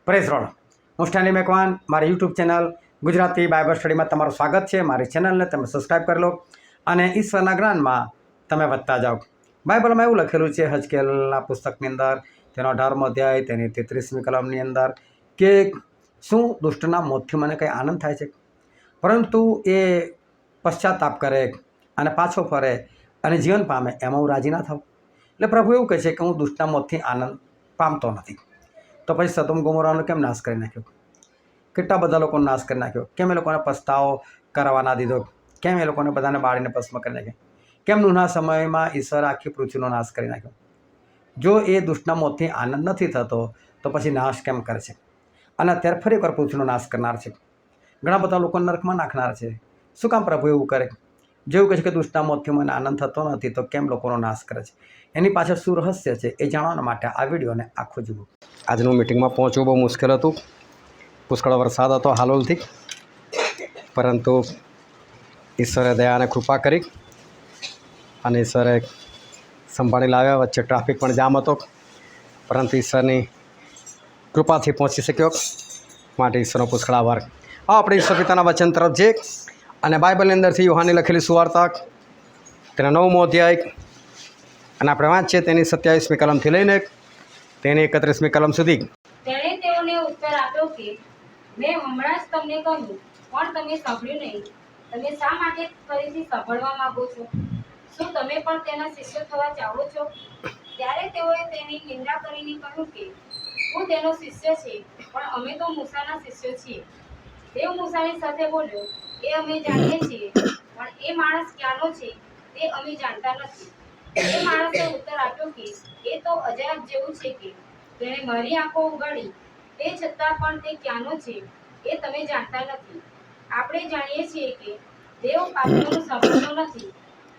Praise road હું Stanley Macwan મારી YouTube channel Gujarati Bible સ્ટડીમાં તમારું સ્વાગત છે। મારી ચેનલને તમે સબસ્ક્રાઈબ કરી લો અને ઈશ્વરના જ્ઞાનમાં તમે વધતા જાઓ। બાઇબલમાં એવું લખેલું છે હજકેલના પુસ્તકની અંદર તેનો 18મો અધ્યાય તેની 33મી કલમની અંદર કે શું દુષ્ટના મોતથી મને કંઈ આનંદ થાય છે, પરંતુ એ પશ્ચાતાપ કરે અને પાછો ફરે અને જીવન પામે એમાં હું રાજી ના થાઉં। એટલે પ્રભુ એવું કહે છે કે હું દુષ્ટના મોતથી આનંદ પામતો નથી। તો પછી સદોમ ગોમોરાનો કેમ નાશ કરી નાખ્યો? કેટલા બધા લોકોનો નાશ કરી નાખ્યો? કેમ એ લોકોને પસ્તાવો કરવા ના દીધો? કેમ એ લોકોને બધાને બાળીને ભસ્મ કરી નાખ્યા? કેમ નૂહના સમયમાં ઈશ્વર આખી પૃથ્વીનો નાશ કરી નાખ્યો? જો એ દુષ્ટના મોતથી આનંદ નથી થતો તો પછી નાશ કેમ કરે છે? અને અત્યારે ફરી એકવાર પૃથ્વીનો નાશ કરનાર છે, ઘણા બધા લોકો નરકમાં નાખનાર છે। શું કામ પ્રભુ એવું કરે? જેવું કહે છે કે દુષ્ટના મોતથી મને આનંદ થતો નથી તો કેમ લોકોનો નાશ કરે છે? એની પાછળ શું રહસ્ય છે એ જાણવા માટે આ વિડીયોને આખો જુઓ। આજનું મિટિંગમાં પહોંચવું બહુ મુશ્કેલ હતું, પુષ્કળ વરસાદ હતો હાલોલથી, પરંતુ ઈશ્વરે દયા અને કૃપા કરી અને ઈશ્વરે સંભાળી લાવ્યા। વચ્ચે ટ્રાફિક પણ જામ હતો, પરંતુ ઈશ્વરની કૃપાથી પહોંચી શક્યો, માટે ઈશ્વરનો પુષ્કળ આભાર। આપણે ઈશ્વર પિતાના વચન તરફ જઈએ અને બાઇબલની અંદરથી યુહાનની લખેલી સુવાર્તા તેના 9મો અધ્યાય અને આપણે વાંચીએ તેની 27મી કલમથી લઈને તેની 31મી કલમ સુધી। તેણે તેઓને ઉત્તર આપ્યો કે મેં હમણાં જ તમને કહ્યું, પણ તમે સાંભળ્યું નહીં। તમે શા માટે ફરીથી સાંભળવા માંગો છો? શું તમે પણ તેના શિષ્ય થવા ચાહો છો? ત્યારે તેઓએ તેની નિંદા કરીને કહ્યું કે હું તેનો શિષ્ય છે, પણ અમે તો મૂસાના શિષ્યો છીએ। દેવ મૂસાની સાથે બોલ્યો, એ અમે જાણીએ છીએ, પણ એ માણસ ક્યાંનો છે તે અમે જાણતા નથી। એ માણસે ઉત્તર આપ્યો કે એ તો અજાયબ જેવું છે કે તેણે મારી આંખો ઉગાડી, તે છતાં પણ તે ક્યાંનો છે એ તમે જાણતા નથી। આપણે જાણીએ છીએ કે દેવ પાપીઓનું સાંભળતો નથી,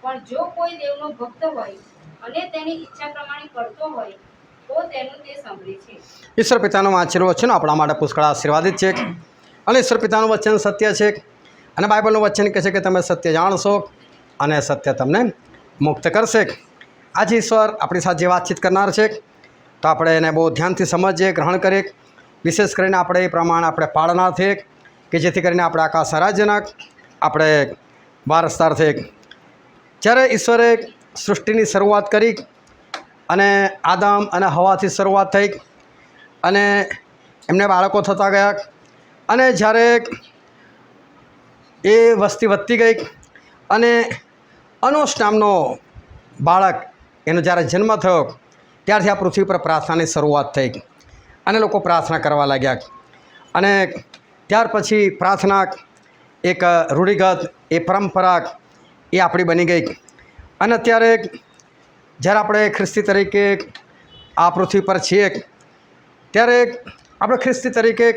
પણ જો કોઈ દેવનો ભક્ત હોય અને તેની ઈચ્છા પ્રમાણે કરતો હોય તો તેનું તે સાંભળે છે। ઈશ્વર પિતાનું વાંચેલું વચન આપણા માટે પુષ્કળ આશીર્વાદિત છે અને ઈશ્વર પિતાનું વચન સત્ય છે અને બાઇબલનું વચન કહે છે કે તમે સત્ય જાણશો અને સત્ય તમને મુક્ત કરશે। આજે ઈશ્વર આપણી સાથે જે વાતચીત કરનાર છે તો આપણે એને બહુ ધ્યાનથી સમજીએ, ગ્રહણ કરીએ। વિશેષ કરીને આપણે એ પ્રમાણે આપણે પાળનાર થઈએ કે જેથી કરીને આપણે આકાશના રાજ્યના આપણે વારસદાર થઈએ। જ્યારે ઈશ્વરે સૃષ્ટિની શરૂઆત કરી અને આદમ અને હવાથી શરૂઆત થઈ અને એમને બાળકો થતા ગયા અને જ્યારે એ વસ્તી વધતી ગઈ અને અનોશ નામનો બાળક એનો જ્યારે જન્મ થયો ત્યારથી આ પૃથ્વી પર પ્રાર્થનાની શરૂઆત થઈ અને લોકો પ્રાર્થના કરવા લાગ્યા અને ત્યાર પછી પ્રાર્થના એક રૂઢિગત, એ પરંપરા એ આપણી બની ગઈ અને અત્યારે જ્યારે આપણે ખ્રિસ્તી તરીકે આ પૃથ્વી પર છીએ ત્યારે આપણે ખ્રિસ્તી તરીકે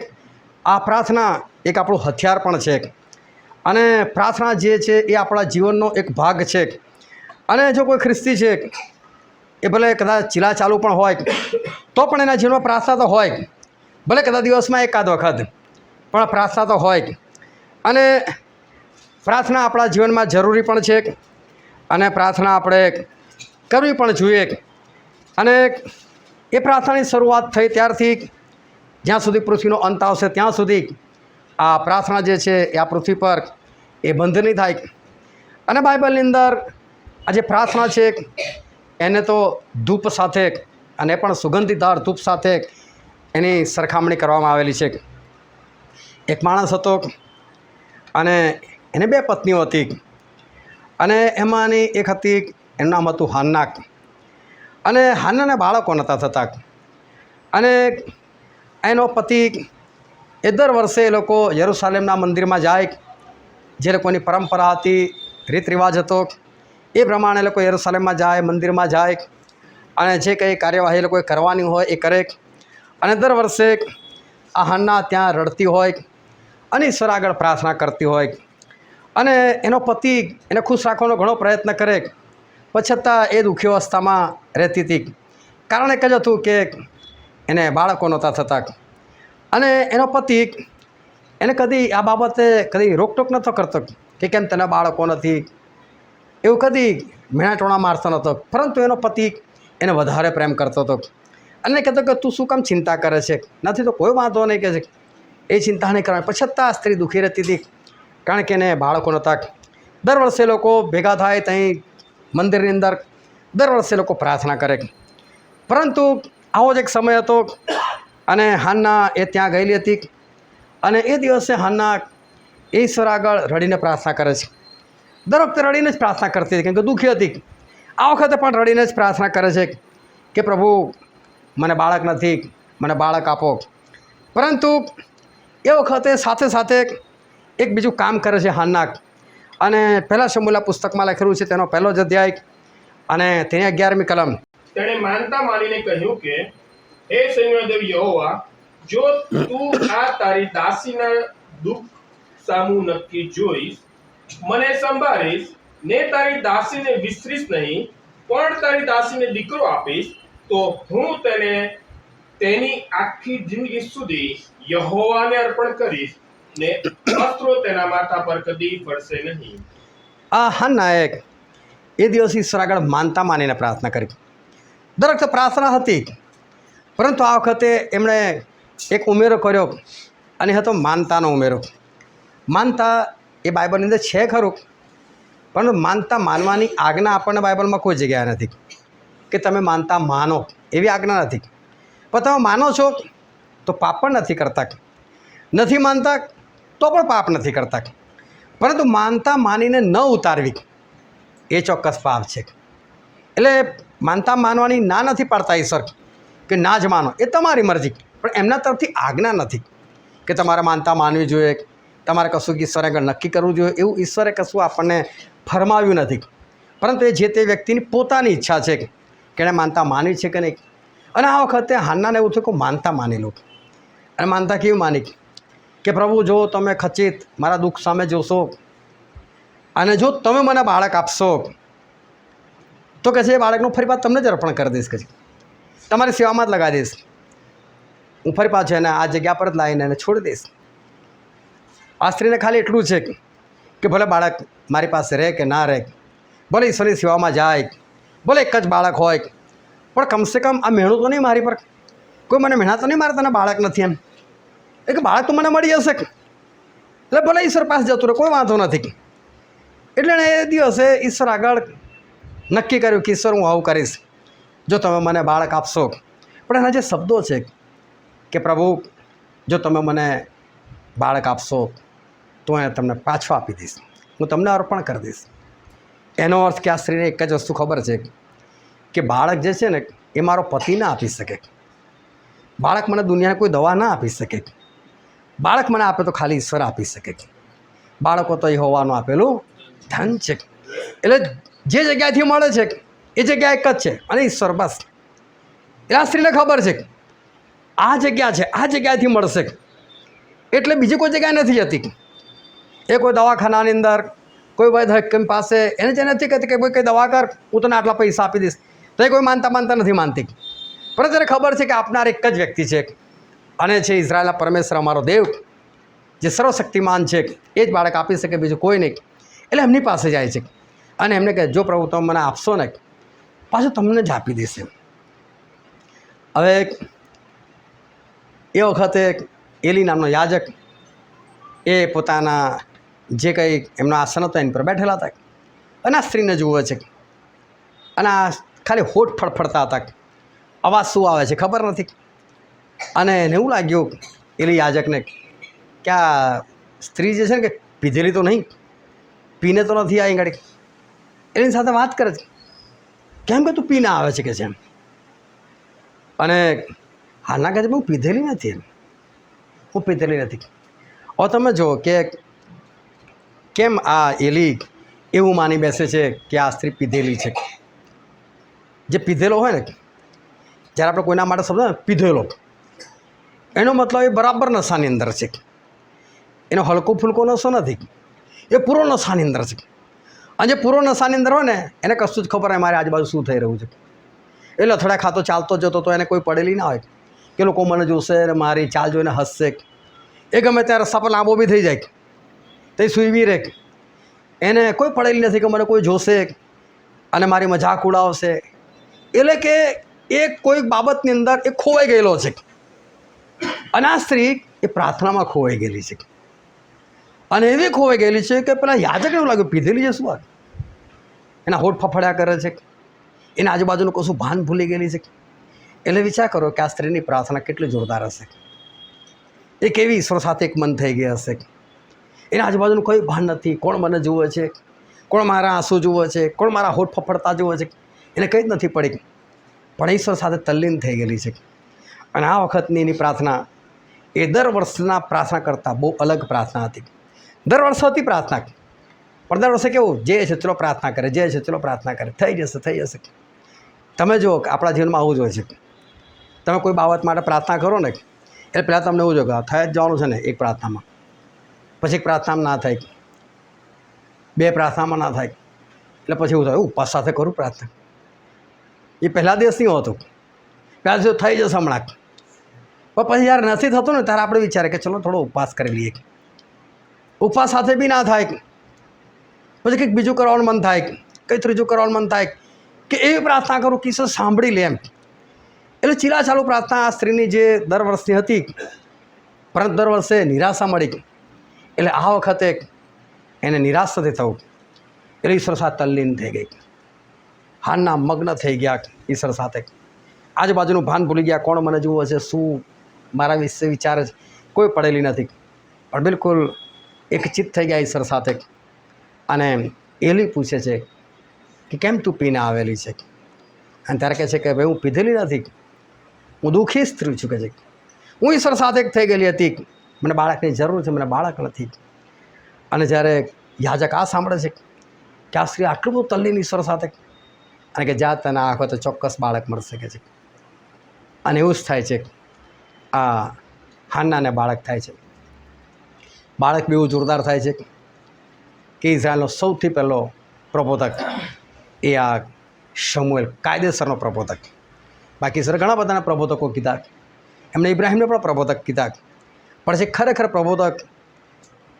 આ પ્રાર્થના એક આપણું હથિયાર પણ છે અને પ્રાર્થના જે છે એ આપણા જીવનનો એક ભાગ છે। અને જો કોઈ ખ્રિસ્તી છે એ ભલે કદાચ ચીલા ચાલુ પણ હોય તો પણ એના જીવનમાં પ્રાર્થના તો હોય, ભલે કદાચ દિવસમાં એકાદ વખત પણ પ્રાર્થના તો હોય અને પ્રાર્થના આપણા જીવનમાં જરૂરી પણ છે અને પ્રાર્થના આપણે કરવી પણ જોઈએ। અને એ પ્રાર્થનાની શરૂઆત થઈ ત્યારથી જ્યાં સુધી પૃથ્વીનો અંત આવશે ત્યાં સુધી આ પ્રાર્થના જે છે એ આ પૃથ્વી પર એ બંધ નહીં થાય। અને બાઇબલની અંદર આ જે પ્રાર્થના છે એને તો ધૂપ સાથે અને પણ સુગંધીદાર ધૂપ સાથે એની સરખામણી કરવામાં આવેલી છે। એક માણસ હતો અને એને 2 પત્નીઓ હતી અને એમાંની એક હતી, એનું નામ હતું હાન્ના અને હાન્નાને બાળકો નહોતા થતા અને એનો પતિ એ દર વર્ષે એ લોકો યરુશાલેમના મંદિરમાં જાય, જે લોકોની પરંપરા હતી, રીત રિવાજ હતો એ પ્રમાણે એ લોકો યરુશાલેમમાં જાય, મંદિરમાં જાય અને જે કંઈ કાર્યવાહી એ લોકોએ કરવાની હોય એ કરે અને દર વર્ષે આ હાન્ના ત્યાં રડતી હોય અને ઈશ્વર આગળ પ્રાર્થના કરતી હોય અને એનો પતિ એને ખુશ રાખવાનો ઘણો પ્રયત્ન કરે, પણ છતાં એ દુઃખી અવસ્થામાં રહેતી હતી। કારણ એક જ હતું કે એને બાળકો નહોતા થતા અને એનો પતિ એને કદી આ બાબતે કદી રોકટોક નહોતો કરતો કે કેમ તને બાળકો નથી, એવું કદી મેણાટોણા મારતો નહોતો, પરંતુ એનો પતિ એને વધારે પ્રેમ કરતો હતો અને કહેતો કે તું શું કામ ચિંતા કરે છે? નથી તો કોઈ વાંધો નહીં, કે છે એ ચિંતા નહીં કરવાની. પણ છતાં આ સ્ત્રી દુઃખી રહેતી હતી, કારણ કે એને બાળકો નહોતા. દર વર્ષે લોકો ભેગા થાય ત્યાં મંદિરની અંદર દર વર્ષે લોકો પ્રાર્થના કરે. પરંતુ આવો જ એક સમય હતો અને હાન્ના એ ત્યાં ગયેલી હતી અને એ દિવસે હાન્ના ઈશ્વર આગળ રડીને પ્રાર્થના કરે છે. દર વખતે રડીને જ પ્રાર્થના કરતી હતી, કેમ કે દુઃખી હતી. આ વખતે પણ રડીને જ પ્રાર્થના કરે છે કે પ્રભુ, મને બાળક નથી, મને બાળક આપો. પરંતુ એ વખતે સાથે સાથે એક બીજું કામ કરે છે હાન્ના. અને પહેલાં શમૂએલના પુસ્તકમાં લખેલું છે, તેનો પહેલો જ અધ્યાય અને તેની 11મી કલમ. તેણે માનતા માનીને કહ્યું કે, હે સૈન્યદેવ યહોવા, જો તું આ તારી દાસીના દુઃખ સામું નક્કી જોઈશ, મને સંભાળીશ ને તારી દાસીને વિસરીશ નહીં, પણ તારી દાસીને દીકરો આપીશ, તો હું તેને તેની આખી જિંદગી સુધી યહોવાને અર્પણ કરીશ ને અસ્ત્રો તેના માથા પર કદી પડશે નહીં. આ હાન્નાએ એ દિવસ ઈશ્વર આગળ માનતા માનીને પ્રાર્થના કરી. દર વખતે પ્રાર્થના હતી, પરંતુ આ વખતે એમણે એક ઉમેરો કર્યો અને હતો માનતાનો ઉમેરો. માનતા એ બાઇબલની અંદર છે ખરું, પરંતુ માનતા માનવાની આજ્ઞા આપણને બાઇબલમાં કોઈ જગ્યાએ નથી કે તમે માનતા માનો, એવી આજ્ઞા નથી. પણ તમે માનો છો તો પાપ પણ નથી કરતા, નથી માનતા તો પણ પાપ નથી કરતા. પરંતુ માનતા માનીને ન ઉતારવી એ ચોક્કસ પાપ છે. એટલે માનતા માનવાની ના નથી પાડતા ઈશ્વર કે ના જ માનો, એ તમારી મરજી, પણ એમના તરફથી આજ્ઞા નથી કે તમારે માનતા માનવી જોઈએ, તમારે કશું ઈશ્વરે આગળ નક્કી કરવું જોઈએ. એવું ઈશ્વરે કશું આપણને ફરમાવ્યું નથી, પરંતુ એ જે તે વ્યક્તિની પોતાની ઈચ્છા છે કે એણે માનતા માનવી છે કે નહીં. અને આ વખતે હાન્નાને એવું થયું કે માનતા માની લો. અને માનતા કેવી માની કે પ્રભુ, જો તમે ખચિત મારા દુઃખ સામે જોશો અને જો તમે મને બાળક આપશો તો કહે છે એ બાળકનું ફરી પાછું તમને જ અર્પણ કરી દઈશ, કે છે તમારી સેવામાં જ લગાવી દઈશ. હું ફરી પાછું એને આ જગ્યા પર જ લાવીને એને છોડી દઈશ. આ સ્ત્રીને ખાલી એટલું છે કે ભલે બાળક મારી પાસે રહે કે ના રહે, ભલે ઈશ્વરની સેવામાં જાય, ભલે એક જ બાળક હોય, પણ કમસે કમ આ મહેણું તો નહીં મારી પર, કોઈ મને મહેનત તો નહીં મારે તને બાળક નથી એમ, એક બાળક તો મને મળી જશે. એટલે ભલે ઈશ્વર પાસે જતું રહે, કોઈ વાંધો નથી. એટલે એણે એ દિવસે ઈશ્વર આગળ નક્કી કર્યું કે ઈશ્વર, હું આવું કરીશ જો તમે મને બાળક આપશો. પણ એના જે શબ્દો છે કે પ્રભુ, જો તમે મને બાળક આપશો તો એ તમને પાછો આપી દઈશ, હું તમને અર્પણ કરી દઈશ. એનો અર્થ કે આ સ્ત્રીને એક જ વસ્તુ ખબર છે કે બાળક જે છે ને એ મારો પતિ ના આપી શકે, બાળક મને દુનિયાને કોઈ દવા ના આપી શકે, બાળક મને આપે તો ખાલી ઈશ્વર આપી શકે. બાળકો તો એ હોવાનું આપેલું ધન છે. એટલે જે જગ્યાએથી મળે છે એ જગ્યા એક જ છે, અને ઈશ્વર, બસ. એટલે આ સ્ત્રીને ખબર છે આ જગ્યા છે, આ જગ્યાએથી મળશે, એટલે બીજી કોઈ જગ્યાએ નથી જતી. એ કોઈ દવાખાનાની અંદર કોઈ વૈદ હકીમ પાસે એને જે નથી કહેતી કે ભાઈ કંઈ દવા કર, હું તને આટલા પૈસા આપી દઈશ, તો એ કોઈ માનતા નથી માનતી. પરંતુ એને ખબર છે કે આપનાર એક જ વ્યક્તિ છે, અને છે ઇઝરાયલના પરમેશ્વર, અમારો દેવ જે સર્વશક્તિમાન છે, એ જ બાળક આપી શકે, બીજું કોઈ નહીં. એટલે એમની પાસે જાય છે અને એમને કહે, જો પ્રભુ તમે મને આપશો ને, પાછું તમને જ આપી દેશે. હવે એ વખતે એલી નામનો યાજક એ પોતાના જે કંઈ એમનો આસન હતો એની પર બેઠેલા હતા અને આ સ્ત્રીને જુએ છે અને આ ખાલી હોઠ ફડફડતા હતા. અવાજ શું આવે છે ખબર નથી. અને એને એવું લાગ્યું એલી યાજકને કે આ સ્ત્રી જે છે ને કે પીધેલી તો નહીં, પીને તો નથી આવી ગાડી. એની સાથે વાત કરે છે, કેમ કે તું પીને આવે છે કે છે એમ. અને હાલના કહે છે હું પીધેલી નથી, એમ હું પીધેલી નથી. હવે તમે જુઓ કે કેમ આ એલી એવું માની બેસે છે કે આ સ્ત્રી પીધેલી છે. જે પીધેલો હોય ને, જ્યારે આપણે કોઈના માટે શબ્દ પીધેલો, એનો મતલબ એ બરાબર નશાની અંદર છે, એનો હલકો ફૂલકો નશો નથી, એ પૂરો નશાની અંદર છે. અને જે પૂરો નશાની અંદર હોય ને એને કશું જ ખબર હોય મારી આજુબાજુ શું થઈ રહ્યું છે. એ લથડા ખાતો ચાલતો જતો તો એને કોઈ પડેલી ના હોય કે લોકો મને જોશે અને મારી ચાલ જોઈને હસશે. એ ગમે ત્યાં રસ્તા પર લાંબો બી થઈ જાય તો એ સૂઈ બી રહે. એને કોઈ પડેલી નથી કે મને કોઈ જોશે અને મારી મજાક ઉડાવશે. એટલે કે એ કોઈક બાબતની અંદર એ ખોવાઈ ગયેલો છે અને આ સ્ત્રી એ પ્રાર્થનામાં ખોવાઈ ગયેલી છે અને એવી ખોવાઈ ગયેલી છે કે પેલા યાજકને એવું લાગ્યું પીધેલી છે શું વાત, એના હોઠ ફફડ્યા કરે છે, એના આજુબાજુનું કશું ભાન ભૂલી ગયેલી છે. એટલે વિચાર કરો કે આ સ્ત્રીની પ્રાર્થના કેટલી જોરદાર હશે, એ કેવી ઈશ્વર સાથે એક મન થઈ ગઈ હશે. એના આજુબાજુનું કોઈ ભાન નથી, કોણ મને જુએ છે, કોણ મારા આંસુ જુએ છે, કોણ મારા હોઠ ફફડતા જુએ છે, એને કંઈ જ નથી પડી, પણ ઈશ્વર સાથે તલ્લીન થઈ ગયેલી છે. અને આ વખતની એની પ્રાર્થના એ દર વર્ષના પ્રાર્થના કરતાં બહુ અલગ પ્રાર્થના હતી. દર વર્ષે હતી પ્રાર્થના, પણ દર વર્ષે કેવું જે છે ચલો પ્રાર્થના કરે, જે છે ચલો પ્રાર્થના કરે, થઈ જશે થઈ જશે. તમે જુઓ કે આપણા જીવનમાં આવું જ હોય છે. તમે કોઈ બાબત માટે પ્રાર્થના કરો ને એટલે પહેલાં તમને એવું જો કે થઈ જ જવાનું છે ને એક પ્રાર્થનામાં, પછી એક પ્રાર્થનામાં ના થાય, બે પ્રાર્થનામાં ના થાય, એટલે પછી એવું થાય ઉપવાસ સાથે કરું પ્રાર્થના. એ પહેલા દિવસ નહીં હોતું, પહેલા દિવસ થઈ જશે હમણાં, પણ પછી જ્યારે નથી થતું ને ત્યારે આપણે વિચારે કે ચલો થોડો ઉપવાસ કરી લઈએ. ઉપવાસ સાથે બી ના થાય, પછી કંઈક બીજું કરવાનું મન થાય, કંઈ ત્રીજું કરવાનું મન થાય કે એવી પ્રાર્થના કરું કે ઈશ્વર સાંભળી લે એમ. એટલે ચીલા ચાલુ પ્રાર્થના આ સ્ત્રીની જે દર વર્ષની હતી, પરંતુ દર વર્ષે નિરાશા મળી, એટલે આ વખતે એને નિરાશ નથી થવું, એટલે ઈશ્વર સાથે તલ્લીન થઈ ગઈ. હાનના મગ્ન થઈ ગયા ઈશ્વર સાથે, આજુબાજુનું ભાન ભૂલી ગયા, કોણ મને જુએ છે, શું મારા વિશે વિચારે છે, કોઈ પડેલી નથી, પણ બિલકુલ એકચિત થઈ ગયા ઈશ્વર સાથે. અને એલી પૂછે છે કે કેમ તું પીને આવેલી છે, અને ત્યારે કહે છે કે ભાઈ હું પીધેલી નથી, હું દુઃખી સ્ત્રી છું, કે છે હું ઈશ્વર સાથે એક થઈ ગયેલી હતી, મને બાળકની જરૂર છે, મને બાળક નથી. અને જ્યારે યાજક આ સાંભળે છે કે આ સ્ત્રી આટલું બધું તલ્લીન ઈશ્વર સાથે, અને કે જ્યાં તને આંખો તો ચોક્કસ બાળક મળશે, કે છે. અને એવું જ થાય છે, આ હાન્નાને બાળક થાય છે. બાળક બી એવું જોરદાર થાય છે કે ઇઝરાયલનો સૌથી પહેલો પ્રબોધક એ આ શમુએલ, કાયદેસરનો પ્રબોધક. બાકી સર ઘણા બધાના પ્રબોધકો કીધા, એમણે ઇબ્રાહિમને પણ પ્રબોધક કીધા, પણ જે ખરેખર પ્રબોધક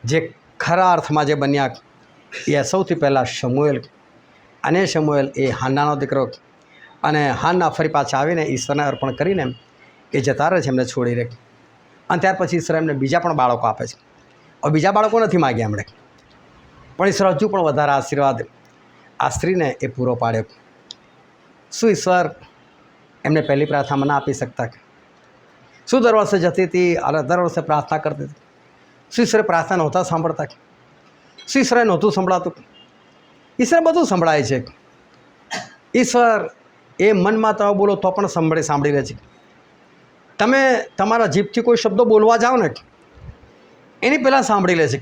જે ખરા અર્થમાં જે બન્યા એ સૌથી પહેલાં શમુએલ. અને શમુએલ એ હાન્નાનો દીકરો, અને હાન્ના ફરી પાછા આવીને ઈશ્વરને અર્પણ કરીને એ જતા રહે છે, એમને છોડી રહે. અને ત્યાર પછી ઈશ્વર એમને બીજા પણ બાળકો આપે છે. હવે બીજા બાળકો નથી માગ્યા એમણે, પણ ઈશ્વર હજુ પણ વધારે આશીર્વાદ આ સ્ત્રીને એ પૂરો પાડ્યો. શું ઈશ્વર એમને પહેલી પ્રાર્થનામાં ના આપી શકતા? શું દર વર્ષે જતી હતી અને દર વર્ષે પ્રાર્થના કરતી હતી? શું ઈશ્વરે પ્રાર્થના નહોતા સાંભળતા? શું ઈશ્વરે નહોતું સંભળાતું? ઈશ્વર બધું સંભળાય છે. ઈશ્વર એ મનમાં તમે બોલો તો પણ સાંભળી લે છે. તમે તમારા જીભથી કોઈ શબ્દો બોલવા જાઓ ને એની પહેલાં સાંભળી લે છે.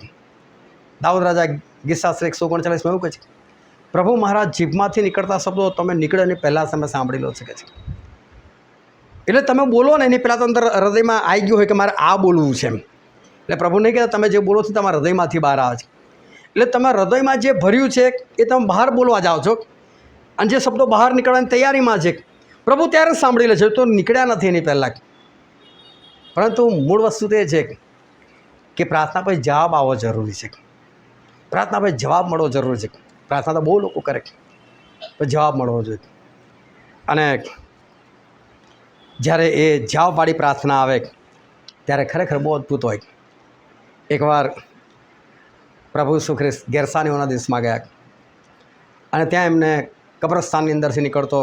દાઉદ રાજા ગીત શાસ્ત્ર 139 એવું કહે છે, પ્રભુ મારા જીભમાંથી નીકળતા શબ્દો તમે નીકળે એની પહેલાં તમે સાંભળી લો શકે છે. એટલે તમે બોલો ને એની પહેલાં તો અંદર હૃદયમાં આવી ગયું હોય કે મારે આ બોલવું છે એમ. એટલે પ્રભુ નહીં કહેતા તમે જે બોલો છો તમારા હૃદયમાંથી બહાર આવે છે. એટલે તમારા હૃદયમાં જે ભર્યું છે એ તમે બહાર બોલવા જાઓ છો, અને જે શબ્દો બહાર નીકળવાની તૈયારીમાં છે પ્રભુ ત્યારે જ સાંભળી લે છે, તો નીકળ્યા નથી એની પહેલાં. પરંતુ મૂળ વસ્તુ તે છે કે પ્રાર્થના પછી જવાબ આવવો જરૂરી છે. પ્રાર્થના પછી જવાબ મળવો જરૂરી છે. પ્રાર્થના તો બહુ લોકો કરે, પણ જવાબ મળવો જોઈએ. અને જ્યારે એ જવાબવાળી પ્રાર્થના આવે ત્યારે ખરેખર બહુ અદ્ભુત હોય. એકવાર પ્રભુ ઈસુ ખ્રિસ્ત ગેરસાનીઓના દેશમાં ગયા, અને ત્યાં એમને કબ્રસ્તાનની અંદરથી નીકળતો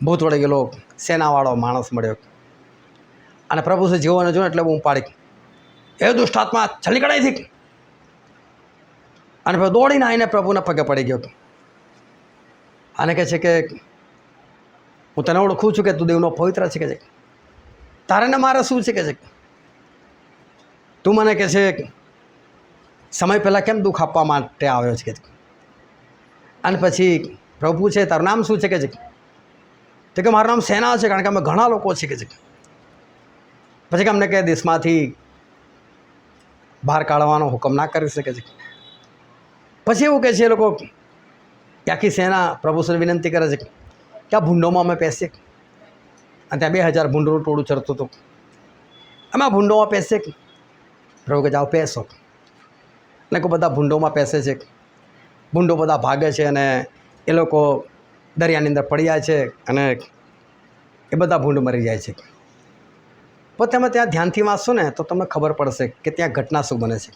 ભૂત વળી ગયેલો સેનાવાળો માણસ મળ્યો, અને પ્રભુ જેવોને જો એટલે બૂમ પાડી, એ દુષ્ટાત્મા ચાલી કડાઈથી. અને પછી દોડીને આવીને પ્રભુના પગે પડી ગયો અને કહે છે કે હું તને ઓળખું છું કે તું દેવનો પવિત્ર છે, કે છે તારે ને મારે શું છે, કે છે તું મને કહે છે સમય પહેલાં કેમ દુઃખ આપવા માટે આવ્યો છે, કે અને પછી પ્રભુ પૂછે તારું નામ શું છે, કે છે તો કે મારું નામ સેના છે, કારણ કે અમે ઘણા લોકો છે, કે છે. પછી કે અમને કે દેશમાંથી બહાર કાઢવાનો હુકમ ના કરી શકે છે. પછી એવું કહે છે એ લોકો કે આખી સેના પ્રભુને વિનંતી કરે છે કે આ ભૂંડોમાં અમે પેસીએ, અને ત્યાં 2000 ભૂંડોનું ટોળું ચડતું હતું, અમે આ ભૂંડોમાં પેસીએ. પ્રભુ કે જાઓ પેસો. એટલે કોઈ બધા ભૂંડોમાં પેસે છે, ભૂંડો બધા ભાગે છે, અને એ લોકો દરિયાની અંદર પડી જાય છે, અને એ બધા ભૂંડ મરી જાય છે. પણ તમે ત્યાં ધ્યાનથી વાંચશો ને તો તમને ખબર પડશે કે ત્યાં ઘટના શું બને છે.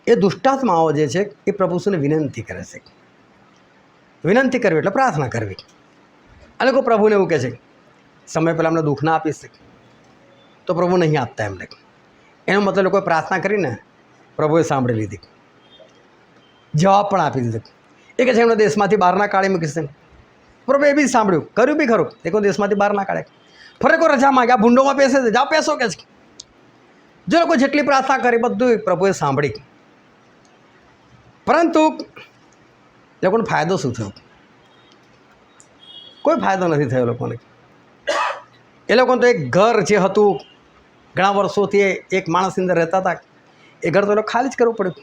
એ દુષ્ટાત્માઓ જે છે એ પ્રભુને વિનંતી કરે છે. વિનંતી કરવી એટલે પ્રાર્થના કરવી. અને કોઈ પ્રભુને એવું કહે છે સમય પહેલાં અમને દુઃખ ના આપીશ તો પ્રભુ નહીં આપતા એમને. એનો મતલબ લોકોએ પ્રાર્થના કરીને પ્રભુએ સાંભળી લીધી, જવાબ પણ આપી દીધો. એ કહે છે એમણે દેશમાંથી બહારના કાઢી મૂકીશ. પ્રભુ એ બી સાંભળ્યું, કર્યું બી ખરું. એ કોઈ દેશમાંથી બહાર ના કાઢે. ફરે કોઈ રજા માગ્યા, ભૂંડોમાં પેસે છે, જાઓ પેસો કે છે. જો લોકો જેટલી પ્રાર્થના કરી બધું પ્રભુએ સાંભળી. પરંતુ લોકોને ફાયદો શું થયો? કોઈ ફાયદો નથી થયો લોકોને. એ લોકોને તો એક ઘર જે હતું ઘણા વર્ષોથી એક માણસની અંદર રહેતા હતા, એ ઘર તો એ લોકો ખાલી જ કરવું પડ્યું.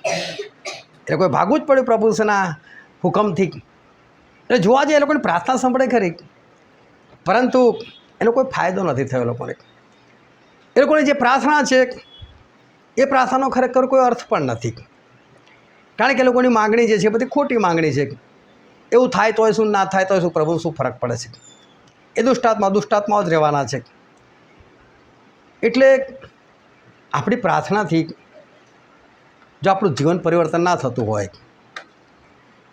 એ લોકોએ ભાગવું જ પડ્યું પ્રભુના હુકમથી. એટલે જોવા જઈએ એ લોકોની પ્રાર્થના સાંભળે ખરી, પરંતુ એનો કોઈ ફાયદો નથી થયો લોકોને. એ લોકોની જે પ્રાર્થના છે એ પ્રાર્થનાનો ખરેખર કોઈ અર્થ પણ નથી. કારણ કે એ લોકોની માગણી જે છે બધી ખોટી માગણી છે. એવું થાય તોય શું, ના થાય તોય શું, પ્રભુને શું ફરક પડે છે? એ દુષ્ટાત્માઓ જ રહેવાના છે. એટલે આપણી પ્રાર્થનાથી જો આપણું જીવન પરિવર્તન ના થતું હોય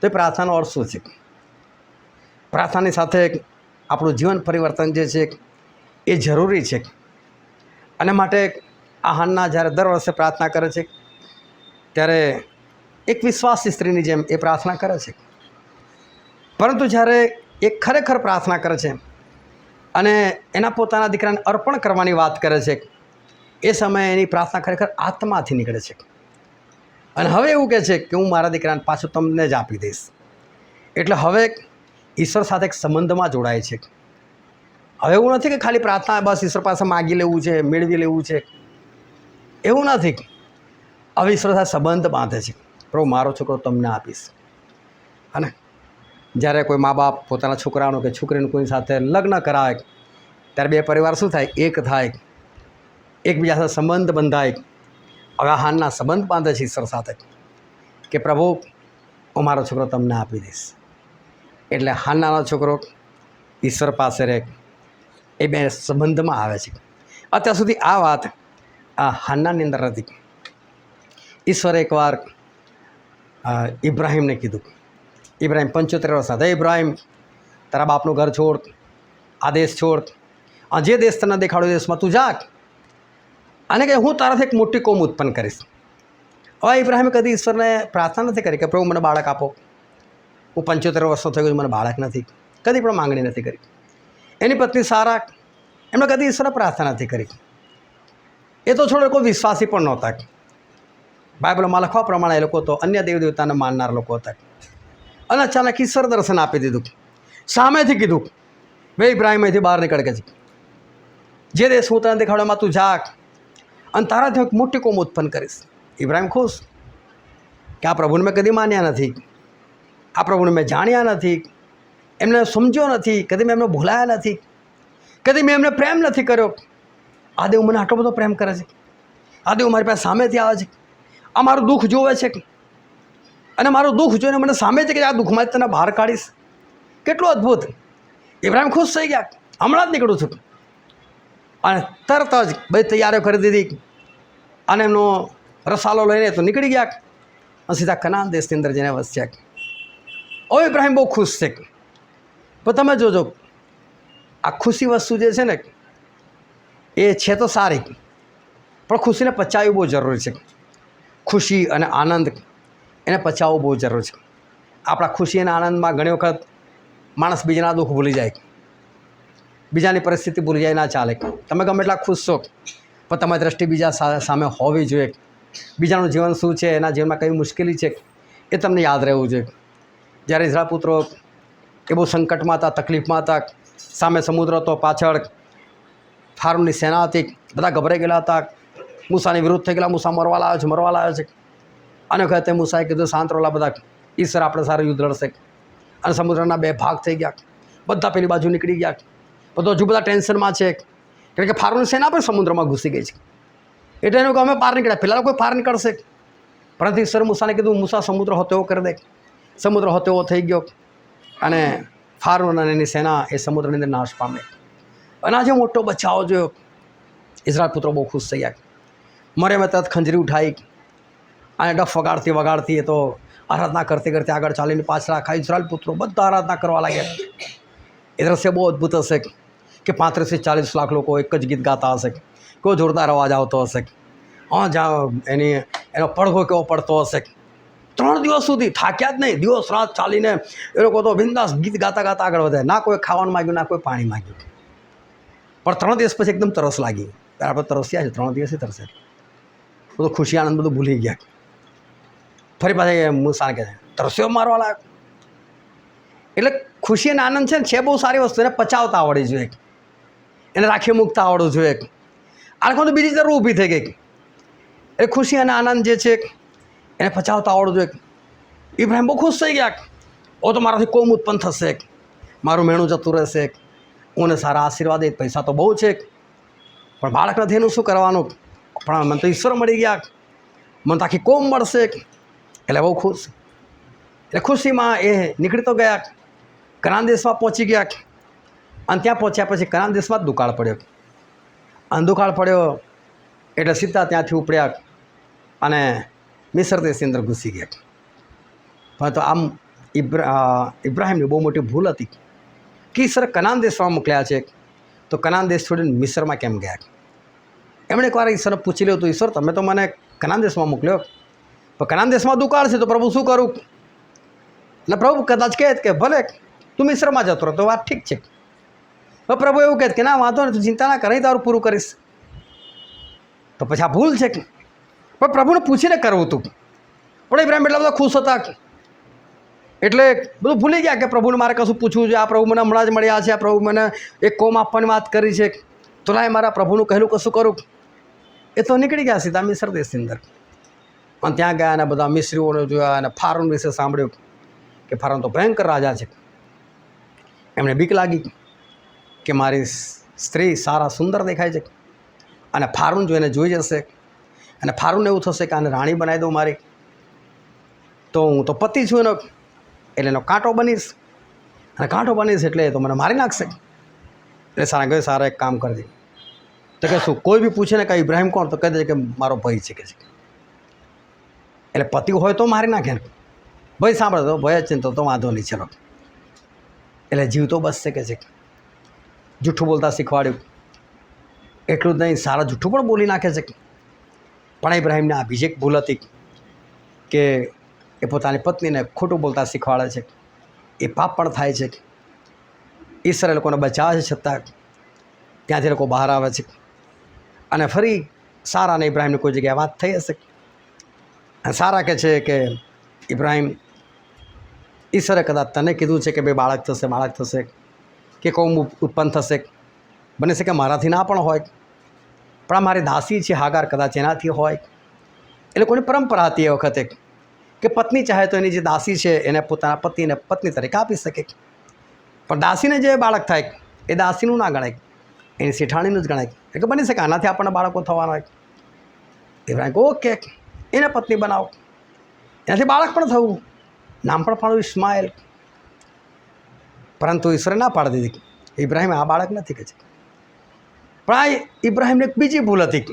તો એ પ્રાર્થનાનો અર્થ શું છે? પ્રાર્થનાની સાથે આપણું જીવન પરિવર્તન જે છે એ જરૂરી છે. અને માટે આ હાન્ના જ્યારે દર વર્ષે પ્રાર્થના કરે છે ત્યારે એક વિશ્વાસી સ્ત્રીની જેમ એ પ્રાર્થના કરે છે. પરંતુ જ્યારે એ ખરેખર પ્રાર્થના કરે છે અને એના પોતાના દીકરાને અર્પણ કરવાની વાત કરે છે, એ સમયે એની પ્રાર્થના ખરેખર આત્માથી નીકળે છે. અને હવે એવું કહે છે કે હું મારા દીકરાને પાછું તમને જ આપી દઈશ. એટલે હવે ઈશ્વર સાથે એક સંબંધમાં જોડાય છે. હવે એવું નથી કે ખાલી પ્રાર્થના બસ ઈશ્વર પાસે માગી લેવું છે, મેળવી લેવું છે, એવું નથી. હવે ઈશ્વર સાથે સંબંધ બાંધે છે. પ્રભુ મારો છોકરો તમને આપીશ. અને જ્યારે કોઈ મા બાપ પોતાના છોકરાનો કે છોકરીનું કોઈ સાથે લગ્ન કરાવે ત્યારે બે પરિવાર શું થાય? એક થાય, એકબીજા સાથે સંબંધ બંધાય. હવે હાનના સંબંધ બાંધે છે ઈશ્વર સાથે કે પ્રભુ હું મારો છોકરો તમને આપી દઈશ. એટલે હાન્નાનો છોકરો ઈશ્વર પાસે રહે, એ બે સંબંધમાં આવે છે. અત્યાર સુધી આ વાત આ હાન્નાની અંદર નથી. ઈશ્વરે એકવાર ઇબ્રાહીમને કીધું. ઇબ્રાહીમ 75 વર્ષ હતા. ઇબ્રાહીમ તારા બાપનું ઘર છોડ, આ દેશ છોડ, આ જે દેશ તને દેખાડો દેશમાં તું જા, અને કે હું તારાથી એક મોટી કોમ ઉત્પન્ન કરીશ. હવે ઇબ્રાહીમે કદી ઈશ્વરને પ્રાર્થના નથી કરી કે પ્રભુ મને બાળક આપો. હું 75 વર્ષનો થઈ ગયો, મને બાળક નથી. કદી પણ માંગણી નથી કરી. એની પત્ની સારા, એમણે કદી ઈશ્વરને પ્રાર્થના નથી કરી. એ તો છોડો કોઈ વિશ્વાસી પણ નહોતા. બાઇબલમાં લખવા પ્રમાણે એ લોકો તો અન્ય દેવ દેવતાને માનનાર લોકો હતા. અને અચાનક ઈશ્વર દર્શન આપી દીધું. સામેથી કીધું ભાઈ ઇબ્રાહીમ અહીંથી બહાર નીકળ કે જે દેશ હું તને દેખાડવામાં તું જા અને તારાથી એક મોટી કોમ ઉત્પન્ન કરીશ. ઇબ્રાહીમ ખુશ કે આ પ્રભુને મેં કદી માન્યા નથી, આ પ્રભુને મેં જાણ્યા નથી, એમને સમજ્યો નથી, કદી મેં એમને ભૂલાયા નથી, કદી મેં એમને પ્રેમ નથી કર્યો. આ દેવ મને આટલો બધો પ્રેમ કરે છે, આ દેવ મારી પાસે સામેથી આવે છે, આ મારું દુઃખ જોવે છે અને મારું દુઃખ જોઈને મને સામે છે કે આ દુઃખમાં તને બહાર કાઢીશ. કેટલું અદ્ભુત! ઇબ્રાહીમ ખુશ થઈ ગયા. હમણાં જ નીકળું છું. અને તરત જ બધી તૈયારીઓ કરી દીધી અને એમનો રસાલો લઈને તો નીકળી ગયા અને સીધા કનાન દેશની અંદર જઈને વસ્યા. હવે ઇબ્રાહીમ બહુ ખુશ છે. પણ તમે જોજો આ ખુશી વસ્તુ જે છે ને એ છે તો સારી, પણ ખુશીને પચાવવી બહુ જરૂરી છે. ખુશી અને આનંદ એને પચાવવું બહુ જરૂરી છે. આપણા ખુશી અને આનંદમાં ઘણી વખત માણસ બીજાના દુઃખ ભૂલી જાય, બીજાની પરિસ્થિતિ ભૂલી જાય. ના ચાલે. તમે ગમે એટલા ખુશ છો પણ તમારી દ્રષ્ટિ બીજા સામે હોવી જોઈએ. બીજાનું જીવન શું છે, એના જીવનમાં કઈ મુશ્કેલી છે એ તમને યાદ રહેવું જોઈએ. જ્યારે ઇઝરાયલ પુત્રો એ બહુ સંકટમાં હતા, તકલીફમાં હતા, સામે સમુદ્ર હતો, પાછળ ફારૂનની સેના હતી, બધા ગભરાઈ ગયેલા હતા, મૂસાની વિરુદ્ધ થઈ ગયેલા, મૂસા મરવા લાવ્યો છે. અને વખતે મૂસાએ કીધું શાંત રોલા બધા, ઈશ્વર આપણે સારું યુદ્ધ લડશે. અને સમુદ્રના બે ભાગ થઈ ગયા, બધા પેલી બાજુ નીકળી ગયા. હજુ બધા ટેન્શનમાં છે કારણ કે ફારૂનની સેના પણ સમુદ્રમાં ઘૂસી ગઈ છે. એટલે એનું કે અમે પાર નીકળ્યા, પેલા કોઈ પાર નીકળશે. પરંતુ ઈશ્વર મૂસાને કીધું મૂસા સમુદ્ર હોતો એવો કરી દે. સમુદ્ર હોતો એવો થઈ ગયો અને ફારૂન અને એની સેના એ સમુદ્રની અંદર નાશ પામે. અને આજે મોટો બચાવ જોયો. ઇઝરાયલ પુત્રો બહુ ખુશ થઈ ગયા. મરિયમે તરત ખંજરી ઉઠાવી અને ડફ વગાડતી વગાડતી એ તો આરાધના કરતી કરતી આગળ ચાલીને પાછળ આખા ઇઝરાયલ પુત્રો બધા આરાધના કરવા લાગ્યા. એ દ્રશ્ય બહુ અદ્ભુત હશે કે 35 થી 40 લાખ લોકો એક જ ગીત ગાતા હશે. કેવો જોરદાર અવાજ આવતો હશે. હા જ્યાં એનો પડઘો કેવો પડતો હશે. 3 દિવસ સુધી થાક્યા જ નહીં. દિવસ રાત ચાલીને એ લોકો તો બિંદાસ ગીત ગાતા ગાતા આગળ વધે. ના કોઈ ખાવાનું માગ્યું, ના કોઈ પાણી માગ્યું. પણ 3 દિવસ પછી એકદમ તરસ લાગી. આપણે તરસ્યા છે, 3 દિવસથી તરસે. બધું ખુશી આનંદ બધું ભૂલી ગયા. ફરી પાછા મૂસાને કહે છે તરસ્યો મારવા લાયક. એટલે ખુશી અને આનંદ છે બહુ સારી વસ્તુ. એને પચાવતા આવડવી જોઈએ, એને રાખી મૂકતા આવડવું જોઈએ. આ તો બીજી જરૂર ઊભી થઈ ગઈ. એ ખુશી અને આનંદ જે છે એને પચાવતા આવડવું જોઈએ. ઇબ્રાહિમ બહુ ખુશ થઈ ગયા. ઓ તો મારાથી કોમ ઉત્પન્ન થશે, મારું મેણું જતું રહેશે, મને સારા આશીર્વાદ, પૈસા તો બહુ છે પણ બાળક નથી, એનું શું કરવાનું? પણ મને તો ઈશ્વર મળી ગયા, મને તો આખી કોમ મળશે. એટલે બહુ ખુશ. એટલે ખુશીમાં એ નીકળી તો ગયા. કનાન દેશમાં પહોંચી ગયા. અને ત્યાં પહોંચ્યા પછી કનાન દેશમાં જ દુકાળ પડ્યો. અને દુકાળ પડ્યો એટલે સીધા ત્યાંથી ઉપડ્યા અને મિસર દેશની અંદર ઘૂસી ગયા. પણ તો આમ ઇબ્રાહિમની બહુ મોટી ભૂલ હતી કે ઈશ્વરે કનાન દેશમાં મોકલ્યા છે, તો કનાન દેશ છોડીને મિસરમાં કેમ ગયા? એમણે એકવાર ઈશ્વરને પૂછી લ્યું હતું, ઈશ્વર તમે તો મને કનાન દેશમાં મોકલ્યો, પણ કનાન દેશમાં દુકાળ છે, તો પ્રભુ શું કરું? એટલે પ્રભુ કદાચ કહે કે ભલે તું મિસરમાં જતો રહો તો વાત ઠીક છે. તો પ્રભુ એવું કહે કે ના વાંધો નહીં, તું ચિંતા ના કરી, તારું પૂરું કરીશ. તો પછી આ ભૂલ છે. પણ પ્રભુને પૂછીને કરવું હતું. પણ ઇબ્રાહિમ એટલા બધા ખુશ હતા એટલે બધું ભૂલી ગયા કે પ્રભુને મારે કશું પૂછવું છે. આ પ્રભુ મને હમણાં જ મળ્યા છે, આ પ્રભુ મને એક કોમ આપવાની વાત કરી છે, તો લાય મારા પ્રભુનું કહેલું કશું કરું. એ તો નીકળી ગયા સીધા મિસર દેશની અંદર. અને ત્યાં ગયા અને બધા મિસ્રીઓને જોયા અને ફારૂન વિશે સાંભળ્યું કે ફારૂન તો ભયંકર રાજા છે. એમને બીક લાગી કે મારી સ્ત્રી સારા સુંદર દેખાય છે અને ફારૂન જોઈને જોઈ જશે અને ફારૂનને એવું થશે કે આને રાણી બનાવી દઉં મારી, તો હું તો પતિ છું એનો, એટલે એનો કાંટો બનીશ, અને કાંટો બનીશ એટલે તો મને મારી નાખશે. એટલે સારા ગયો, સારા એક કામ કરજે. તો કે શું? કોઈ બી પૂછે ને કે ઇબ્રાહિમ કોણ, તો કહી દે કે મારો ભાઈ છે કે છે. એટલે પતિ હોય તો મારી નાખે ને, ભાઈ સાંભળે તો ભય જ છે, તો વાંધો નહીં, ચલો. એટલે જીવ તો બસશે કે છે. જૂઠું બોલતા શીખવાડ્યું. એટલું જ નહીં, સારા જૂઠું પણ બોલી નાખે છે. પણ ઇબ્રાહિમને આ બીજી એક ભૂલ હતી કે એ પોતાની પત્નીને ખોટું બોલતા શીખવાડે છે. એ પાપ પણ થાય છે. ઈશ્વરે લોકોને બચાવે છે, છતાં ત્યાંથી લોકો બહાર આવે છે. અને ફરી સારા અને ઇબ્રાહિમની કોઈ જગ્યાએ વાત થઈ હશે. અને સારા કહે છે કે ઇબ્રાહિમ, ઈશ્વરે કદાચ તને કીધું છે કે ભાઈ બાળક થશે કે કોમ ઉત્પન્ન થશે, બને છે કે મારાથી ના પણ હોય, પણ આ મારી દાસી છે હાગાર, કદાચ એનાથી હોય. એ લોકોની પરંપરા હતી એ વખતે કે પત્ની ચાહે તો એની જે દાસી છે એને પોતાના પતિને પત્ની તરીકે આપી શકે. પણ દાસીને જે બાળક થાય એ દાસીનું ના ગણાય, એની શેઠાણીનું જ ગણાય. એટલે બની શકે આનાથી આપણને બાળકો થવાના હોય. ઇબ્રાહિમ ઓકે, એને પત્ની બનાવો, એનાથી બાળક પણ થવું, નામ પણ પાડવું ઇસ્માએલ. પરંતુ ઈશ્વરે ના પાડી દીધી. ઇબ્રાહિમ આ બાળક નથી કે છે. પણ આ ઇબ્રાહિમને એક બીજી ભૂલ હતી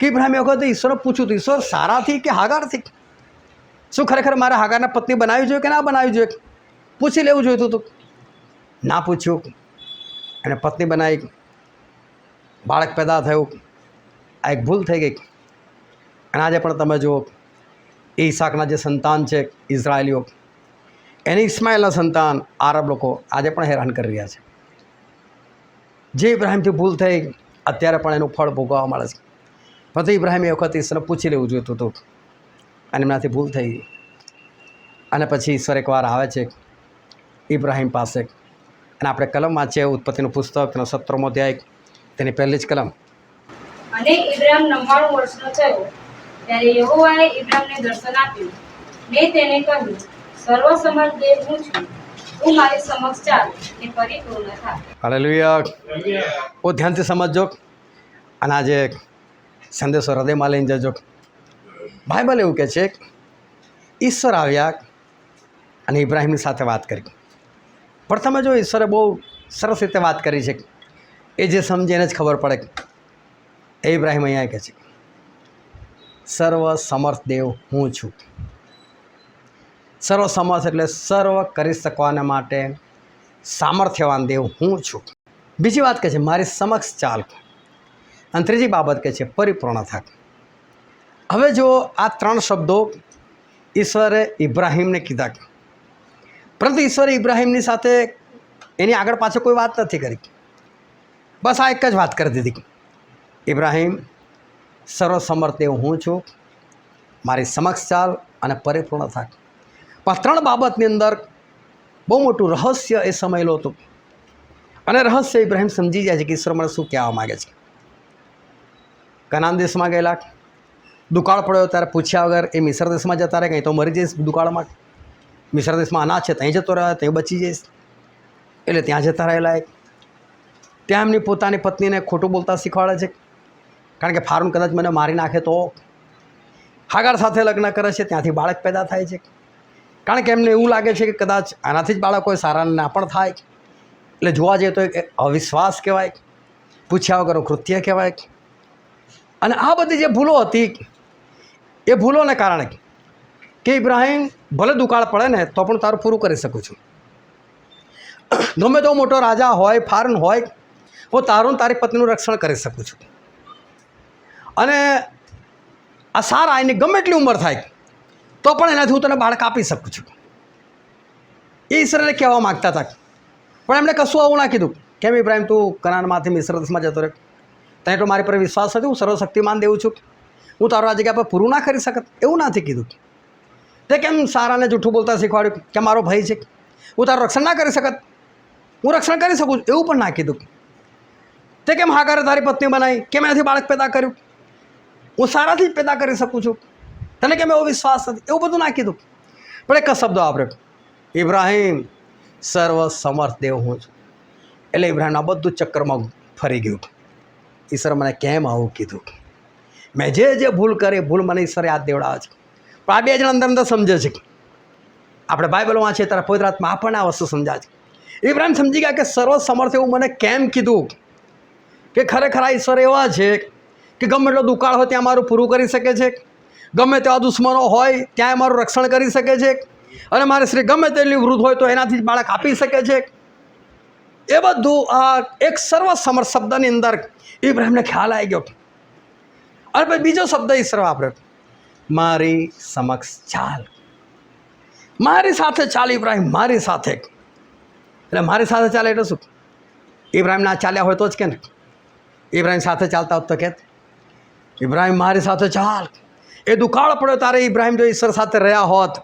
કે ઇબ્રાહિમ એ વખતે ઈશ્વરને પૂછ્યું હતું, ઈશ્વર સારાથી કે હાગારથી? શું ખરેખર મારે હાગારને પત્ની બનાવવી જોઈએ કે ના બનાવવી જોઈએ? પૂછી લેવું જોઈતું હતું. ના પૂછ્યું, એને પત્ની બનાવી, બાળક પેદા થયું. આ એક ભૂલ થઈ ગઈ. અને આજે પણ તમે જુઓ, એ ઈસાકના જે સંતાન છે ઇઝરાયેલીઓ, એની ઇસ્માઇલના સંતાન આરબ લોકો આજે પણ હેરાન કરી રહ્યા છે. જે ઇબ્રાહિમથી ભૂલ થઈ અત્યારે પણ એનું ફળ ભોગવવા મળે છે. પછી ઇબ્રાહિમ એ વખત ઈશ્વરને પૂછી લેવું જોઈતું હતું અને એમનાથી ભૂલ થઈ. અને પછી ઈશ્વર એકવાર આવે છે ઇબ્રાહિમ પાસે અને આપણે કલમ વાંચીએ ઉત્પત્તિનું પુસ્તક, તેનો 17મો અધ્યાય, તેની પહેલી જ કલમ. અને ઇબ્રાહિમ 99 વર્ષનો થયો ત્યારે યહોવાએ ઇબ્રાહિમને દર્શન આપ્યું ને તેને કહ્યું, સર્વસમર્થ દેવ હું છું, તું મારી સમક્ષ ચાલ ને પરિપૂર્ણ થા. હાલેલુયા. બહુ ધ્યાનથી સમજજો અને આજે સંદેશો હૃદયમાં લઈને જજો. બાઇબલ એવું કહે છે ઈશ્વર આવ્યા અને ઇબ્રાહિમની સાથે વાત કરી. પણ તમે જો ઈશ્વરે બહુ સરસ રીતે વાત કરી છે. એ જે સમજે એને જ ખબર પડે. એ ઇબ્રાહિમ અહીંયા કહે છે, સર્વ સમર્થ દેવ હું છું. સર્વ સમર્થ એટલે સર્વ કરી શકવાના માટે સામર્થ્યવાન દેવ હું છું. બીજી વાત કહે છે મારી સમક્ષ ચાલ. અને ત્રીજી બાબત કહે છે પરિપૂર્ણ થાક. હવે જો આ 3 શબ્દો ઈશ્વરે ઇબ્રાહિમને કીધા, પરંતુ ઈશ્વરે ઇબ્રાહિમની સાથે એની આગળ પાછળ કોઈ વાત નથી કરી. બસ આ એક જ વાત કરી દીધી, ઇબ્રાહિમ સર્વસમર્થ દેવ હું છું, મારી સમક્ષ ચાલ અને પરિપૂર્ણ થાક. પણ 3 બાબતની અંદર બહુ મોટું રહસ્ય એ સમયેલું હતું. અને રહસ્ય ઇબ્રાહિમ સમજી જાય છે કે ઈશ્વર મને શું કહેવા માગે છે. કનાન દેશમાં ગયેલા, દુકાળ પડ્યો ત્યારે પૂછ્યા વગર એ મિસર દેશમાં જતા રહે. કંઈ તો મરી જઈશ દુકાળમાં, મિસર દેશમાં અનાજ છે ત્યાં જતો રહે, ત્યાં બચી જઈશ. એટલે ત્યાં જતા રહેલા. ત્યાં એમની પોતાની પત્નીને ખોટું બોલતા શીખવાડે છે, કારણ કે ફારૂન કદાચ મને મારી નાખે તો. હાગાર સાથે લગ્ન કરે છે, ત્યાંથી બાળક પેદા થાય છે, કારણ કે એમને એવું લાગે છે કે કદાચ આનાથી જ બાળક હોય, સારાને ના પણ થાય. એટલે જોવા જઈએ તો એક અવિશ્વાસ કહેવાય, પૂછ્યા વગરનું કૃત્ય કહેવાય. અને આ બધી જે ભૂલો હતી એ ભૂલોને કારણે કે ઇબ્રાહિમ ભલે દુકાળ પડે ને તો પણ તારું પૂરું કરી શકું છું. ગમે તો મોટો રાજા હોય, ફારૂન હોય, હું તારું તારી પત્નીનું રક્ષણ કરી શકું છું. અને આ સારા એની ગમે એટલી ઉંમર થાય તો પણ એનાથી હું તને બાળક આપી શકું છું. એ ઈશ્વરને કહેવા માગતા હતા. પણ એમણે કશું આવું ના કીધું. કેમ ઇબ્રાહિમ તું કનાનમાંથી મિસ્ર દેશમાં જતો રહે, ત્યાં તો મારી પર વિશ્વાસ નથી, હું સર્વશક્તિમાન દેવું છું, હું તારો આ જગ્યા પર પૂરું ના કરી શકત, એવું નથી કીધું. તે કેમ સારાને જૂઠું બોલતા શીખવાડ્યું કે મારો ભાઈ છે, હું તારું રક્ષણ ના કરી શકત, હું રક્ષણ કરી શકું છું, એવું પણ ના કીધું. તે કેમ હાગારે તારી પત્ની બનાવી, કેમ એનાથી બાળક પેદા કર્યું, હું સારાથી જ પેદા કરી શકું છું, તને કેમ એવો વિશ્વાસ નથી, એવું બધું ના કીધું. પણ એક જ શબ્દ વાપર્યો, ઇબ્રાહિમ સર્વ સમર્થ દેવ હું છું. એટલે ઇબ્રાહિમ આ બધું ચક્કરમાં ફરી ગયું. ઈશ્વર મને કેમ આવું કીધું, મેં જે ભૂલ કરી ભૂલ મને ઈશ્વરે યાદ દેવડાવે છે. પણ આ 2 જણ અંદર સમજે છે. આપણે બાઇબલ વાંચીએ ત્યારે પવિત્ર આત્મા આપણને આ વસ્તુ સમજાય છે. ઇબ્રાહિમ સમજી ગયા કે સર્વ સમર્થ એવું મને કેમ કીધું, કે ખરેખર આ ઈશ્વર એવા છે કે ગમે એટલો દુકાળ હોય ત્યાં મારું પૂરું કરી શકે છે, ગમે તેવા દુશ્મનો હોય ત્યાં મારું રક્ષણ કરી શકે છે, અને મારે શ્રી ગમે તેટલી વૃદ્ધ હોય તો એનાથી જ બાળક આપી શકે છે. એ બધું આ એક સર્વ સમર્થ શબ્દની અંદર ઇબ્રાહિમને ખ્યાલ આવી ગયો. અને પછી બીજો શબ્દ ઈશ્વર વાપર્યો, મારી સમક્ષ ચાલ. મારી સાથે ચાલ ઇબ્રાહિમ, મારી સાથે. એટલે મારી સાથે ચાલે એટલે શું? ઇબ્રાહિમ ના ચાલ્યા હોય તો જ કે ને, ઇબ્રાહિમ સાથે ચાલતા હોત તો કે ઇબ્રાહિમ મારી સાથે ચાલ. એ દુકાળ પડ્યો તારે ઇબ્રાહિમ જો ઈશ્વર સાથે રહ્યા હોત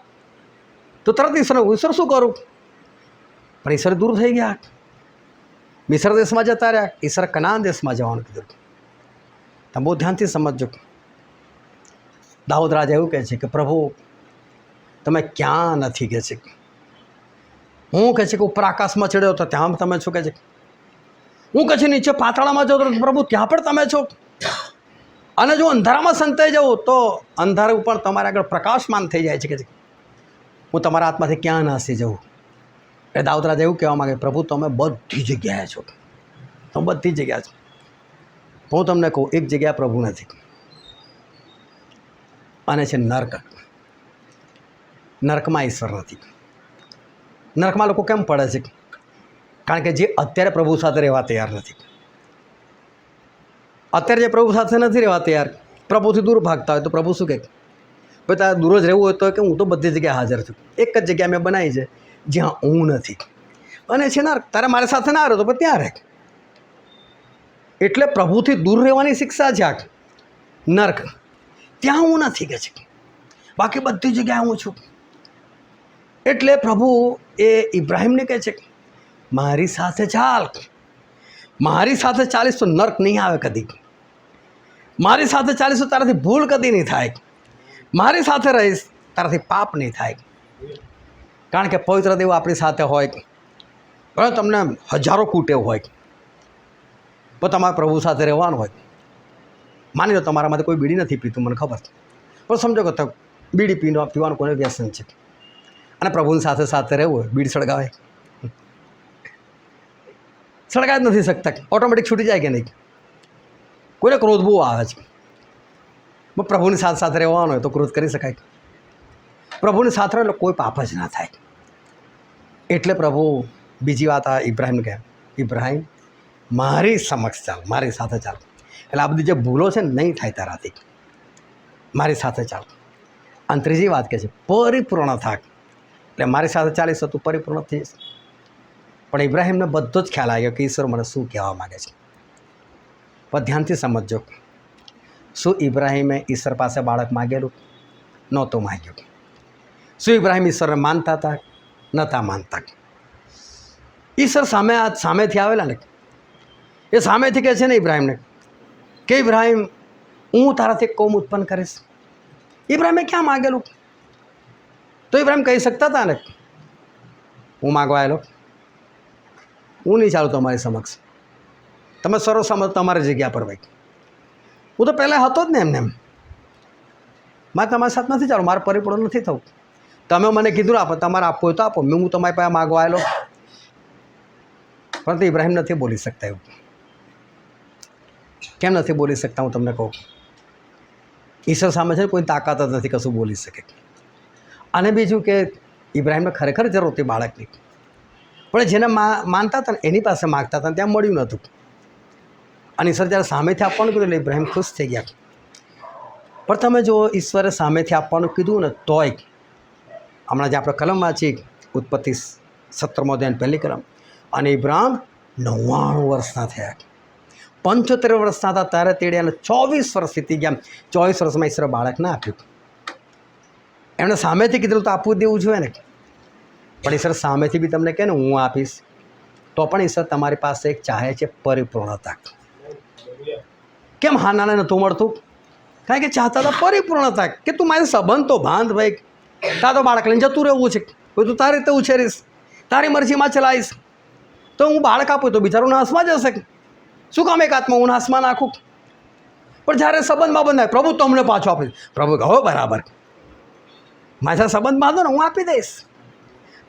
તો તરત ઈશ્વર શું કરું? પણ ઈશ્વર દૂર થઈ ગયા, મિસર દેશમાં જતા રહ્યા. ઈશ્વર કનાન દેશમાં જવાનું કીધું. તમે બહુ ધ્યાનથી સમજજો. દાઉદ રાજા એવું કહે છે કે પ્રભુ તમે ક્યાં નથી કહે છે. હું કહે છે કે ઉપર આકાશમાં ચડ્યો તો ત્યાં તમે છો કહે છે, હું કહે છે નીચે પાતાળામાં જાઉં તો પ્રભુ ત્યાં પણ તમે છો, અને જો અંધારામાં સંતાઈ જાઉં તો અંધારું પણ તમારા આગળ પ્રકાશમાન થઈ જાય છે કે હું તમારા હાથમાંથી ક્યાં નાસી જાઉં. એ દાઉદ રાજા એવું કહેવા માગે, પ્રભુ તમે બધી જગ્યાએ છો, તમે બધી જગ્યાએ છો. હું તમને કહું એક જગ્યા પ્રભુ નથી, અને છે નર્ક. નર્કમાં ઈશ્વર નથી. નર્કમાં લોકો કેમ પડે છે? કારણ કે જે અત્યારે પ્રભુ સાથે રહેવા તૈયાર નથી. અત્યારે જે પ્રભુ સાથે નથી રહેવા તૈયાર, પ્રભુથી દૂર ભાગતા હોય તો પ્રભુ શું કહે, ભાઈ તારે દૂર જ રહેવું હોય તો કે હું તો બધી જગ્યાએ હાજર છું, એક જ જગ્યા મેં બનાવી છે જ્યાં હું નથી. અને છે નર્ક, તારે મારી સાથે ના રહ્યો તો પણ ત્યાં રહે. એટલે પ્રભુથી દૂર રહેવાની શિક્ષા છે આ નર્ક. ત્યાં હું નથી કે છે, બાકી બધી જગ્યાએ હું છું. એટલે પ્રભુ એ ઇબ્રાહિમને કહે છે મારી સાથે ચાલ, મારી સાથે ચાલીશ તો નર્ક નહીં આવે કદી, મારી સાથે ચાલીશ તો તારાથી ભૂલ કદી નહીં થાય, મારી સાથે રહીશ તારાથી પાપ નહીં થાય. કારણ કે પવિત્ર દેવ આપણી સાથે હોય, ભલે તમને હજારો કુટેવ હોય, પણ તમારે પ્રભુ સાથે રહેવાનું હોય. માની લો તમારામાંથી કોઈ બીડી નથી પીતું, મને ખબર છે, પણ સમજો કે બીડી પીવાનું કોને વ્યસન છે, અને પ્રભુની સાથે સાથે રહેવું હોય, બીડી સળગાવે, સળગાવી જ નથી શકતા, ઓટોમેટિક છૂટી જાય કે નહીં? કોઈને ક્રોધ બહુ આવે છે. પ્રભુની સાથે સાથે રહેવાનો હોય તો ક્રોધ કરી શકાય. પ્રભુની સાથે રહે એટલે કોઈ પાપ જ ના થાય. એટલે પ્રભુ બીજી વાત આ ઇબ્રાહિમને કહે, ઇબ્રાહિમ મારી સમક્ષ ચાલ, મારી સાથે ચાલ. એટલે આ બધી જે ભૂલો છે ને નહીં થાય તારાથી, મારી સાથે ચાલ. અને ત્રીજી વાત કહે છે પરિપૂર્ણ થાક, એટલે મારી સાથે ચાલીશ તો તું પરિપૂર્ણ થઈ જશે. પણ ઇબ્રાહિમને બધો જ ખ્યાલ આવ્યો કે ઈશ્વર મને શું કહેવા માગે છે. પણ ધ્યાનથી સમજજો, શું ઇબ્રાહિમે ઈશ્વર પાસે બાળક માગેલું? નહોતું માગ્યું. શું ઇબ્રાહિમ ઈશ્વરને માનતા હતા? નહોતા માનતા. ઈશ્વર સામેથી આવેલા ને, એ સામેથી કહે છે ને ઇબ્રાહિમને કે ઇબ્રાહિમ હું તારાથી કોમ ઉત્પન્ન કરીશ. ઇબ્રાહિમે ક્યાં માગેલું? તો ઇબ્રાહિમ કહી શકતા હતા ને હું માગવા આવેલો, હું નહીં ચાલું તમારી સમક્ષ, તમે સર્વ સમજ તમારી જગ્યા પર ભાઈ, હું તો પહેલાં હતો જ ને એમને એમ, મારે તમારી સાથે નથી ચાલું, મારે પરિપૂર્ણ નથી થવું. તમે મને કીધું આપો, તમારે આપવું હોય તો આપો, હું તમારી પાસે માગવા આવેલો. પરંતુ ઇબ્રાહિમ નથી બોલી શકતા. એવું કેમ નથી બોલી શકતા? હું તમને કહું, ઈશ્વર સામે છે કોઈ તાકાત જ નથી કશું બોલી શકે. અને બીજું કે ઇબ્રાહિમને ખરેખર જરૂર હતી બાળકની, પણ જેને માનતા હતા ને એની પાસે માગતા હતા ત્યાં મળ્યું નહોતું. અને ઈશ્વર જ્યારે સામેથી આપવાનું કીધું એટલે ઇબ્રાહિમ ખુશ થઈ ગયા. પણ તમે જો ઈશ્વરે સામેથી આપવાનું કીધું ને તોય, હમણાં જે આપણે કલમ વાંચી ઉત્પત્તિ 17મો અધ્યાય પહેલી કલમ, અને ઇબ્રાહિમ 99 વર્ષના થયા, 75 વર્ષના હતા ત્યારે તેડે અને 24 વર્ષ વીતી ગયા. 24 વર્ષમાં ઈશ્વરે બાળક ના આપ્યું. એમણે સામેથી કીધું તો આપવું દેવું જોઈએ ને. પણ ઈશ્વર સામેથી બી તમને કહે ને હું આપીશ, તો પણ ઈશ્વર તમારી પાસે એક ચાહે છે પરિપૂર્ણતા. કેમ હાનાને નહોતું મળતું? કારણ કે ચાહતા હતા પરિપૂર્ણતા, કે તું મારી સંબંધ તો બાંધ ભાઈ, તાર તો બાળક લઈને જતું રહેવું છે, તું તારી રીતે ઉછેરીશ, તારી મરજીમાં ચલાવીશ, તો હું બાળક આપું તો બિચારું નાશમાં જશે. શું કામ એક આત્મા હું નાશમાં નાખું? પણ જ્યારે સંબંધમાં બંધાય, પ્રભુ તમને પાછો આપે. પ્રભુ કહો બરાબર, મારી સાથે સંબંધ બાંધો ને હું આપી દઈશ.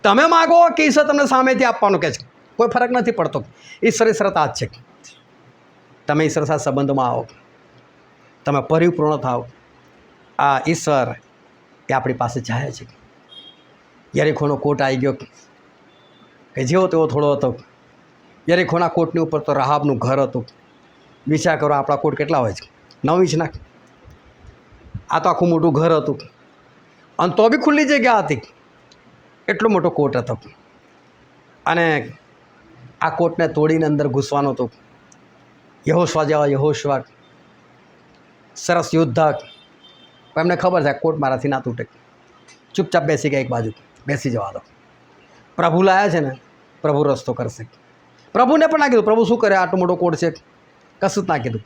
તમે માગો કે ઈશ્વર તમને સામેથી આપવાનું કહે છે, કોઈ ફરક નથી પડતો. ઈશ્વરની શરત આ જ છે, તમે ઈશ્વર સાથે સંબંધમાં આવો, તમે પરિપૂર્ણ થાઓ. આ ઈશ્વર એ આપણી પાસે જાય છે. યરીખોનો કોટ આવી ગયો કે જેવો તેવો થોડો હતો. યરીખોના કોટની ઉપર તો રાહાબનું ઘર હતું. વિચાર કરો આપણા કોટ કેટલા હોય છે, 9 ઇંચના. આ તો આખું મોટું ઘર હતું, અને તો બી ખુલ્લી જગ્યા હતી, એટલો મોટો કોટ હતો. અને આ કોટને તોડીને અંદર ઘૂસવાનો હતો. યહોશવા જેવા યહોશવા સરસ યોદ્ધા, પણ એમને ખબર છે કોટ મારાથી ના તૂટે, ચૂપચાપ બેસી ગયા એક બાજુ, બેસી જવા દો. પ્રભુ લાયા છે ને, પ્રભુ રસ્તો કરશે. પ્રભુને પણ ના કીધું, પ્રભુ શું કરે, આટલો મોટો કોટ છે, કશું જ ના કીધું.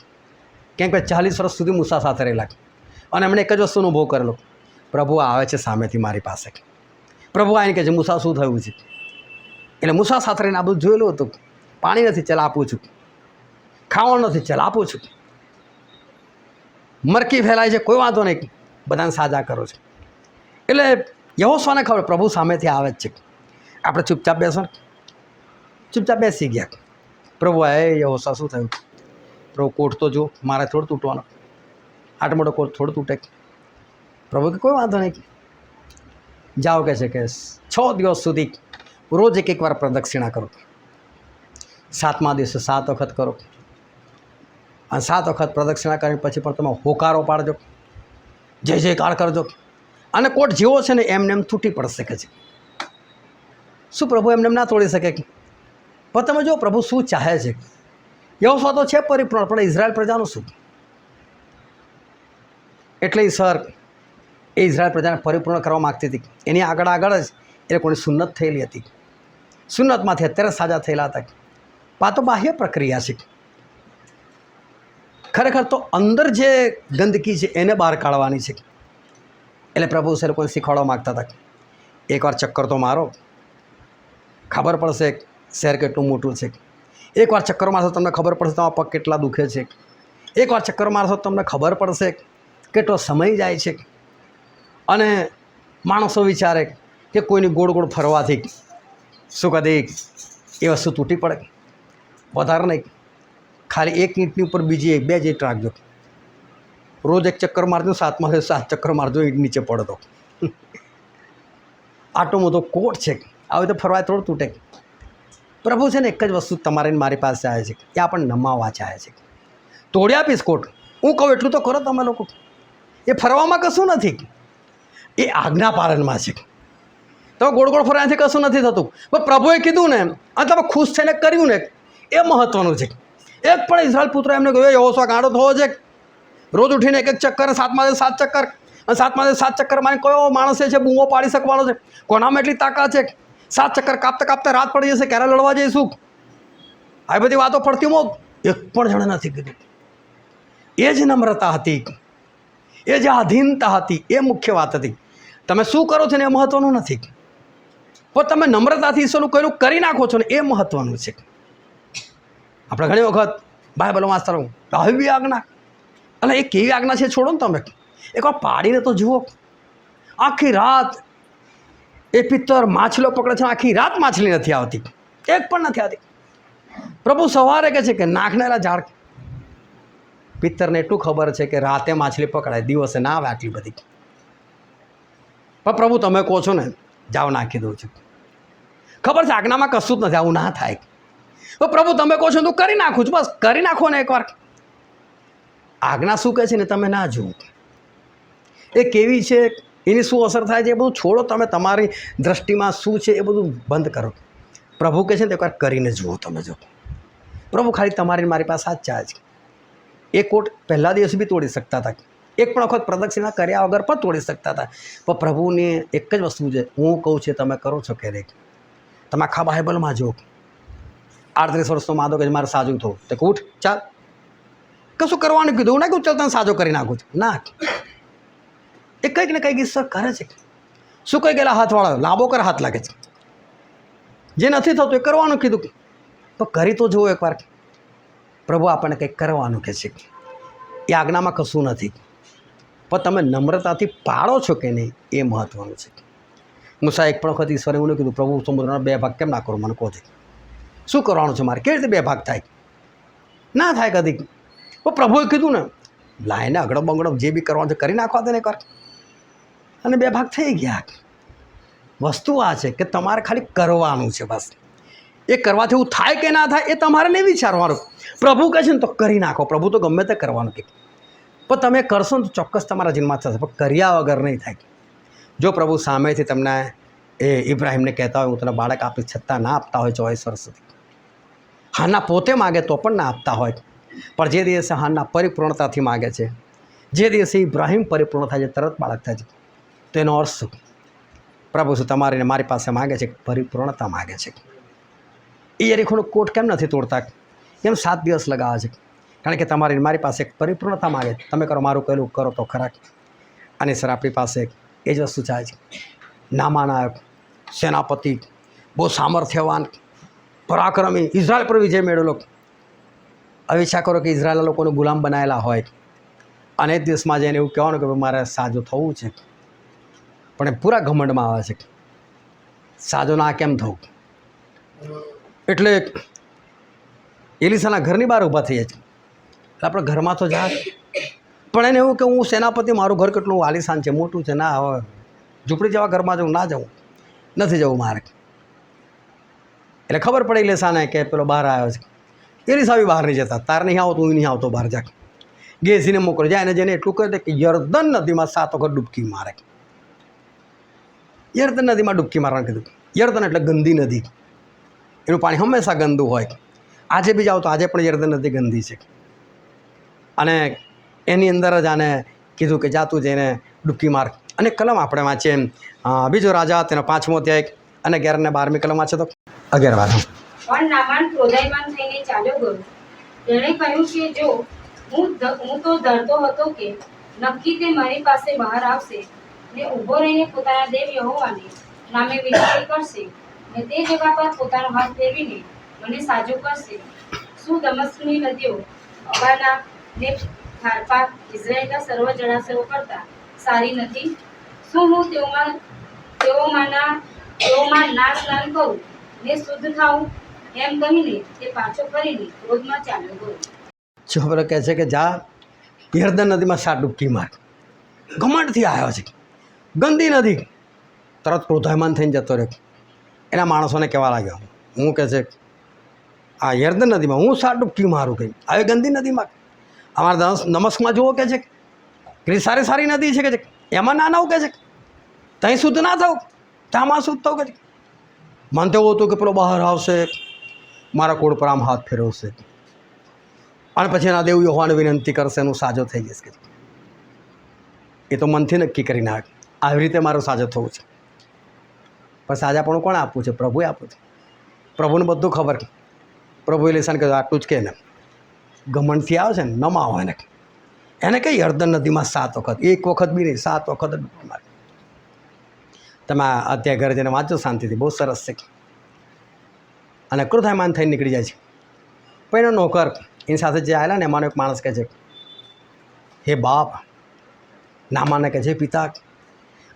કેમ કે 40 વર્ષ સુધી મૂસા સાથે રહેલા, અને એમણે એક જ વસ્તુનો અનુભવ કરેલો, પ્રભુ આવે છે સામેથી મારી પાસે. પ્રભુ આવીને કહે છે મૂસા શું થયું છે? એટલે મૂસા સાથે રહીને આ બધું જોયેલું હતું. પાણી નથી, ચાલ આપું છું. ખાવાનું નથી, ચાલ આપું છું. મરકી ફેલાય છે, કોઈ વાંધો નહીં, બધાને સાજા કરો છો. એટલે યહોશવાને ખબર પ્રભુ સામેથી આવે જ છે. આપણે ચૂપચાપ બેસો, ચૂપચાપ બેસી ગયા. પ્રભુ એ યહોશવા શું થયું? પ્રભુ કોટ તો જો, મારે થોડું તૂટવાનો, આટલો મોટો કોટ થોડું તૂટે. પ્રભુ કે કોઈ વાંધો નહીં, જાઓ કહે છે કે 6 દિવસ સુધી રોજ એક વાર પ્રદક્ષિણા કરો. 7મા દિવસે 7 વખત કરો, અને 7 વખત પ્રદક્ષિણા કરીને પછી પણ તમે હોકારો પાડજો, જય જયકાર કરજો. અને કોટ જેવો છે ને એમને એમ તૂટી પડશે કે છે. શું પ્રભુ એમને એમ ના તોડી શકે? પણ તમે જો પ્રભુ શું ચાહે છે. યહોશવા તો છે પરિપૂર્ણ, પણ ઇઝરાયલ પ્રજાનું શું? એટલે સર એ ઇઝરાયલ પ્રજાને પરિપૂર્ણ કરવા માગતી હતી. એની આગળ જ એ લોકોની સુન્નત થયેલી હતી. સુન્નતમાંથી અત્યારે સાજા થયેલા હતા. આ તો બાહ્ય પ્રક્રિયા છે. ખરેખર તો અંદર જે ગંદકી છે એને બહાર કાઢવાની છે. એટલે પ્રભુ એ લોકોને શીખવાડવા માગતા હતા. એકવાર ચક્કર તો મારો, ખબર પડશે શહેર કેટલું મોટું છે. એકવાર ચક્કર મારશો તમને ખબર પડશે તમારા પગ કેટલા દુખે છે. એકવાર ચક્કર મારશો તમને ખબર પડશે કેટલો સમય જાય છે. અને માણસો વિચારે કે કોઈની ગોળ ગોળ ફરવાથી શું કદી એ વસ્તુ તૂટી પડે. વધારે નહીં, ખાલી એક ઈંટની ઉપર બીજી 2 જ ઈંટ રાખજો. રોજ 1 ચક્કર મારજો, 7 ચક્કર મારજો, ઈંટ નીચે પડતો. આટલો મોટો કોટ છે, આવી તો ફરવાય થોડું તૂટે. પ્રભુ છે ને એક જ વસ્તુ તમારે મારી પાસે આવે છે, એ આપણને નમાવવા ચાહે છે. તોડી આપીશ કોટ, હું કહું એટલું તો કરો તમે લોકો. એ ફરવામાં કશું નથી, એ આજ્ઞા પાલનમાં છે. તમે ગોળ ગોળ ફરવાથી કશું નથી થતું, પણ પ્રભુએ કીધું ને અને તમે ખુશ થઈને કર્યું ને, એ મહત્ત્વનું છે. એક પણ ઇઝરાયલ પુત્ર એમને કહ્યું યહોશા ગાંડો થવો છે, રોજ ઉઠીને 1 ચક્કર, 7 ચક્કર, અને 7 ચક્કર મારે કયો માણસ છે બૂમો પાડી શકવાનો છે? કોનામાં એટલી તાકાત છે? 7 ચક્કર કાપતા કાપતા રાત પડી જશે, ક્યારે લડવા જઈશું? આ બધી વાતો પડતી મોગ એક પણ જણે નથી કીધું. એ જ નમ્રતા હતી, એ જે આધીનતા હતી, એ મુખ્ય વાત હતી. તમે શું કરો છો ને એ મહત્ત્વનું નથી, પણ તમે નમ્રતાથી ઈશ્વરનું કહેલું કરી નાખો છો ને એ મહત્ત્વનું છે. આપણે ઘણી વખત બાઇબલ વાંચતા રહું આવી આજ્ઞા, અને એ કેવી આજ્ઞા છે છોડો ને તમે, એકવાર પાડીને તો જુઓ. આખી રાત એ પિત્તર માછલો પકડે છે, આખી રાત માછલી નથી આવતી, એક પણ નથી આવતી. પ્રભુ સવારે કહે છે કે નાખનારા ઝાડ. પિત્તરને એટલું ખબર છે કે રાતે માછલી પકડાય, દિવસે ના આવે આટલી બધી. પણ પ્રભુ તમે કહો છો ને જાઓ નાખી દઉં છું. ખબર છે આજ્ઞામાં કશું જ નથી, આવું ના થાય. તો પ્રભુ તમે કહો છો તો કરી નાખું છું, બસ કરી નાખો ને એકવાર. આજ્ઞા શું કહે છે ને તમે ના જુઓ, એ કેવી છે, એની શું અસર થાય છે એ બધું છોડો. તમે તમારી દૃષ્ટિમાં શું છે એ બધું બંધ કરો. પ્રભુ કહે છે ને એકવાર કરીને જુઓ તમે. જો પ્રભુ ખાલી તમારી મારી પાસે આ જ ચાહે છે. એ કોટ પહેલા દિવસ બી તોડી શકતા હતા, એક પણ વખત પ્રદક્ષિણા કર્યા વગર પણ તોડી શકતા હતા. પણ પ્રભુની એક જ વસ્તુ છે, હું કહું છું તમે કરો છો કે નહીં. તમે આખા બાઇબલમાં જો 38 વર્ષનો માદો કે મારે સાજું થવું, તો ઉઠ ચાલ, કશું કરવાનું કીધું ના કહું ચાલ તને સાજો કરી નાખું છું ના. એ કંઈક ને કંઈક ઈશ્વર કરે છે. શું કહી ગયેલા હાથવાળા લાંબો કર હાથ લાગે છે, જે નથી થતું એ કરવાનું કીધું, તો કરી તો જુઓ એકવાર. પ્રભુ આપણને કંઈક કરવાનું કહે છે, એ આજ્ઞામાં કશું નથી, પણ તમે નમ્રતાથી પાળો છો કે નહીં એ મહત્ત્વનું છે. મૂસા એક પણ વખત ઈશ્વરે એવું કીધું, પ્રભુ સમુદ્રના 2 ભાગ કેમ ના કરો, મને કહો છે શું કરવાનું છે મારે, કેવી રીતે 2 ભાગ થાય? ના થાય કદી. પણ પ્રભુએ કીધું ને લાઈને અગડો બંગડો જે બી કરવાનું છે કરી નાખવા દે ને એકવાર, અને 2 ભાગ થઈ ગયા. વસ્તુ આ છે કે તમારે ખાલી કરવાનું છે બસ. એ કરવાથી એવું થાય કે ના થાય એ તમારે નહીં વિચારવાનું. પ્રભુ કહે છે ને તો કરી નાખો. પ્રભુ તો ગમે તે કરવાનું કહે, પણ તમે કરશો ને તો ચોક્કસ તમારા જીવનમાં થશે, પણ કર્યા વગર નહીં થાય. જો પ્રભુ સામેથી તમને એ ઇબ્રાહિમને કહેતા હોય હું તને બાળક આપીશ, છતાં ના આપતા હોય 24 વર્ષ સુધી, હાના પોતે માગે તો પણ ના આપતા હોય, પણ જે દિવસે હાના પરિપૂર્ણતાથી માગે છે, જે દિવસે ઇબ્રાહિમ પરિપૂર્ણ થાય છે, તરત બાળક થાય છે, તો એનો અર્થ શું? પ્રભુ શું તમારીને મારી પાસે માગે છે, પરિપૂર્ણતા માગે છે. એ યરીખોનો કોટ કેમ નથી તોડતા? કેમ 7 દિવસ લગાવે છે? કારણ કે તમારી મારી પાસે એક પરિપૂર્ણતા માગે છે. તમે કરો મારું કહેલું કરો તો ખરા. અને સર આપણી પાસે એ જ વસ્તુ ચાહે છે. નામાનાયક સેનાપતિ, બહુ સામર્થ્યવાન, પરાક્રમી, ઇઝરાયલ પર વિજય મેળવેલો. હવે ઈચ્છા કરો કે ઇઝરાયલના લોકોને ગુલામ બનાવેલા હોય અને એ દિવસમાં જઈને એવું કહેવાનું કે મારે સાજો થવું છે, પણ એ પૂરા ઘમંડમાં આવે છે સાજો ના કેમ થવું. એટલે એલિસાના ઘરની બહાર ઊભા થઈ જાય છે. આપણે ઘરમાં તો જાય, પણ એને એવું કે હું સેનાપતિ, મારું ઘર કેટલું આલીશાન છે, મોટું છે, ના હવે ઝૂંપડી જેવા ઘરમાં જવું, ના જવું, નથી જવું મારે. એટલે ખબર પડે એલિસાને કે પેલો બહાર આવ્યો છે. એલિસા બી બહાર નહીં જતા, તાર નહીં આવતો હું નહીં આવતો બહાર જા. ગેસીને મોકલે જાય એને જેને એટલું કહે કે યર્દન નદીમાં 7 વખત ડૂબકી મારે. યર્દન નદીમાં ડૂબકી મારવાનું કીધું. યર્દન એટલે ગંદી નદી, એનું પાણી હંમેશા ગંદુ હોય. આજે બી જાઓ તો આજે પણ યર્દન નદી ગંદી છે. અને એની અંદર જ આને કીધું કે જા તું જઈને ડૂબકી માર. અને કલમ આપણે વાંચીએ બીજો રાજા તેનો 5મો અધ્યાય અને 11 અને 12મી કલમ વાંચે તો 11 વાળો. પણ નામાન ક્રોધાયમાન થઈને ચાલ્યો ગયો. તેણે કહ્યું કે જો હું તો ડરતો હતો કે નક્કી તે મારી પાસે બહાર આવશે ને ઊભો રહીને પોતાના દેવ યહોવાને નામે વિનંતી કરશે ને તે જગા પર પોતાનો હાથ ફેરવીને મને સાજો કરશે. શું દમસ્કની નદીઓ અબાના ને ફારપા ઇઝરાયેલના સર્વ જળાશયો કરતા સારી નથી? શું હું તેઓમાં ના સ્નાન કરું ને શુદ્ધ થાઉં એમ કહીને તે પાછો ફરીને ક્રોધમાં ચાલ્યો ગયો. છોકરો કહે છે કે જા યર્દન નદીમાં 7 ડૂબકી માર. ઘમંડથી આવ્યો છે, ગંદી નદી. તરત ક્રોધાયમાન થઈને જતો રહ્યો. એના માણસોને કહેવા લાગ્યો, હું કહે છે આ યર્દન નદીમાં હું 7 ડૂબકી મારું કંઈ આવી ગંદી નદીમાં? અમારા નમસ્કમાં જુઓ કે છે કે સારી સારી નદી છે કે છે, એમાં ના નાવું કે છે, ત્યાં શુદ્ધ ના થવું, ત્યાંમાં શુદ્ધ થવું કે છે. મને તો એવું હતું કે પેલો બહાર આવશે, મારા કોડ પર આમ હાથ ફેરવશે અને પછી એના દેવ યહોવાને વિનંતી કરશે, એનું સાજો થઈ જશે. એ તો મનથી નક્કી કરી નાખ આવી રીતે મારું સાજો થવું છે. પણ સાજાપણું કોણે આપવું છે? પ્રભુએ આપવું છે. પ્રભુને બધું ખબર. પ્રભુએ લેસાન કહ્યું આટલું જ કે ને ઘમંડથી આવે છે ને નમાવો એને કઈ યર્દન નદીમાં 7 વખત, 1 વખત બી નહીં 7 વખત ડૂબકી મારી. તમે અત્યારે ઘરે જઈને વાંચો શાંતિથી, બહુ સરસ છે. અને ક્રોધાયમાન થઈને નીકળી જાય છે. પણ એનો નોકર એની સાથે જે આવેલા ને એમાંનો એક માણસ કહે છે, હે બાપ, નામાને કહે છે પિતા,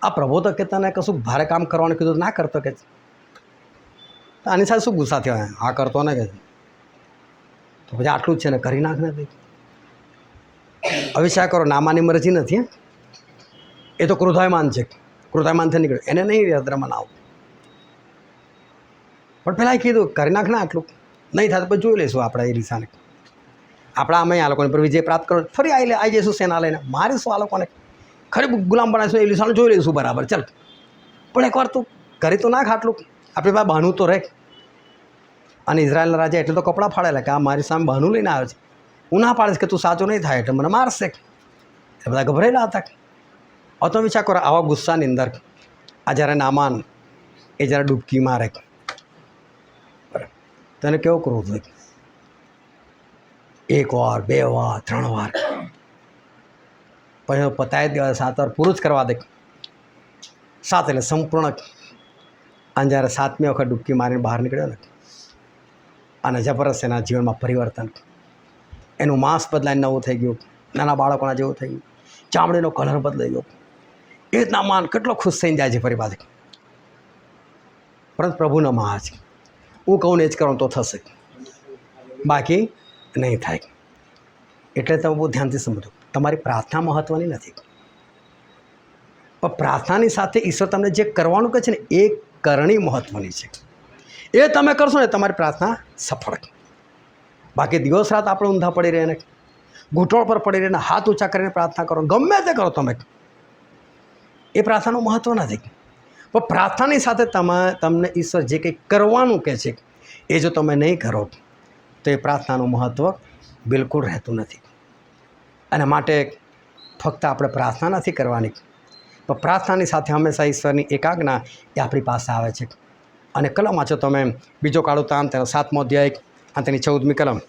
આ પ્રભુ તો કે તને કશું ભારે કામ કરવાનું કીધું ના કરતો કે આની સાથે શું ગુસ્સા થયો? આ કરતો ને કે તો પછી આટલું જ છે ને કરી નાખ નથી. અવિશ્વાસ કરો, નામાની મરજી નથી. એ તો ક્રોધાયમાન છે, ક્રોધાયમાન થઈ નીકળ્યો. એને નહીં યદ્રમાં આવું. પણ પહેલાં કીધું કરી નાખ ને આટલું. નહીં થાય તો પછી જોઈ લઈશું આપણે એ રીસાને. આપણા અમે આ લોકોને પર વિજય પ્રાપ્ત કરો, ફરી આવી જઈશું સેના લઈને, મારીશું આ લોકોને, ખરી ગુલામ બનાવીશું, એ લીસાને જોઈ લઈશું બરાબર. ચાલ, પણ એકવાર તું કરી તો નાખ આટલું. આપણે પાસે બહાનું તો રહે. અને ઇઝરાયલના રાજા એટલે તો કપડાં ફાડેલા કે આ મારી સામે બહાનું લઈને આવ્યો છે, હું ના પાડીશ કે તું સાચો નહીં થાય એટલે મને મારશે. એ બધા ગભરાયેલા હતા. હવે તો વિચાર કરો, આવા ગુસ્સાની અંદર આ જ્યારે નામાન એ જ્યારે ડૂબકી મારે તો એને કેવો ક્રોધ હોય? 1 વાર 2 વાર 3 વાર પછી પતાવી દેવા, 7 વાર પૂરું જ કરવા દે. 7 એટલે સંપૂર્ણ. અને જ્યારે 7મી વખત ડૂબકી મારીને બહાર નીકળ્યો ને અને જબરદસ્ત એના જીવનમાં પરિવર્તન, એનું માંસ બદલાઈને નવું થઈ ગયું, નાના બાળકોના જેવું થઈ ગયું, ચામડીનો કલર બદલાઈ ગયો. એ રીતના માન કેટલો ખુશ થઈને જાય છે ફરી પાછી. પરંતુ પ્રભુનો મહા છે, હું કહું ને એ જ કરું તો થશે, બાકી નહીં થાય. એટલે તમે બહુ ધ્યાનથી સમજો, તમારી પ્રાર્થના મહત્ત્વની નથી, પણ પ્રાર્થનાની સાથે ઈશ્વર તમને જે કરવાનું કહે છે ને એ કરણી મહત્ત્વની છે. એ તમે કરશો ને તમારી પ્રાર્થના સફળ. બાકી દિવસ રાત આપણે ઊંધા પડી રહીને, ઘૂંટણ પર પડી રહીને, હાથ ઊંચા કરીને પ્રાર્થના કરો, ગમે તે કરો તમે, એ પ્રાર્થનાનું મહત્ત્વ નથી. પણ પ્રાર્થનાની સાથે તમને ઈશ્વર જે કંઈ કરવાનું કહે છે એ જો તમે નહીં કરો તો એ પ્રાર્થનાનું મહત્ત્વ બિલકુલ રહેતું નથી. અને માટે ફક્ત આપણે પ્રાર્થના નથી કરવાની, પણ પ્રાર્થનાની સાથે હંમેશા ઈશ્વરની એક આજ્ઞા એ આપણી પાસે આવે છે. અને કલમ વાંચો તમે, બીજો કાળો તામ તેનો 7મો અધ્યાય અને તેની 14મી કલમ.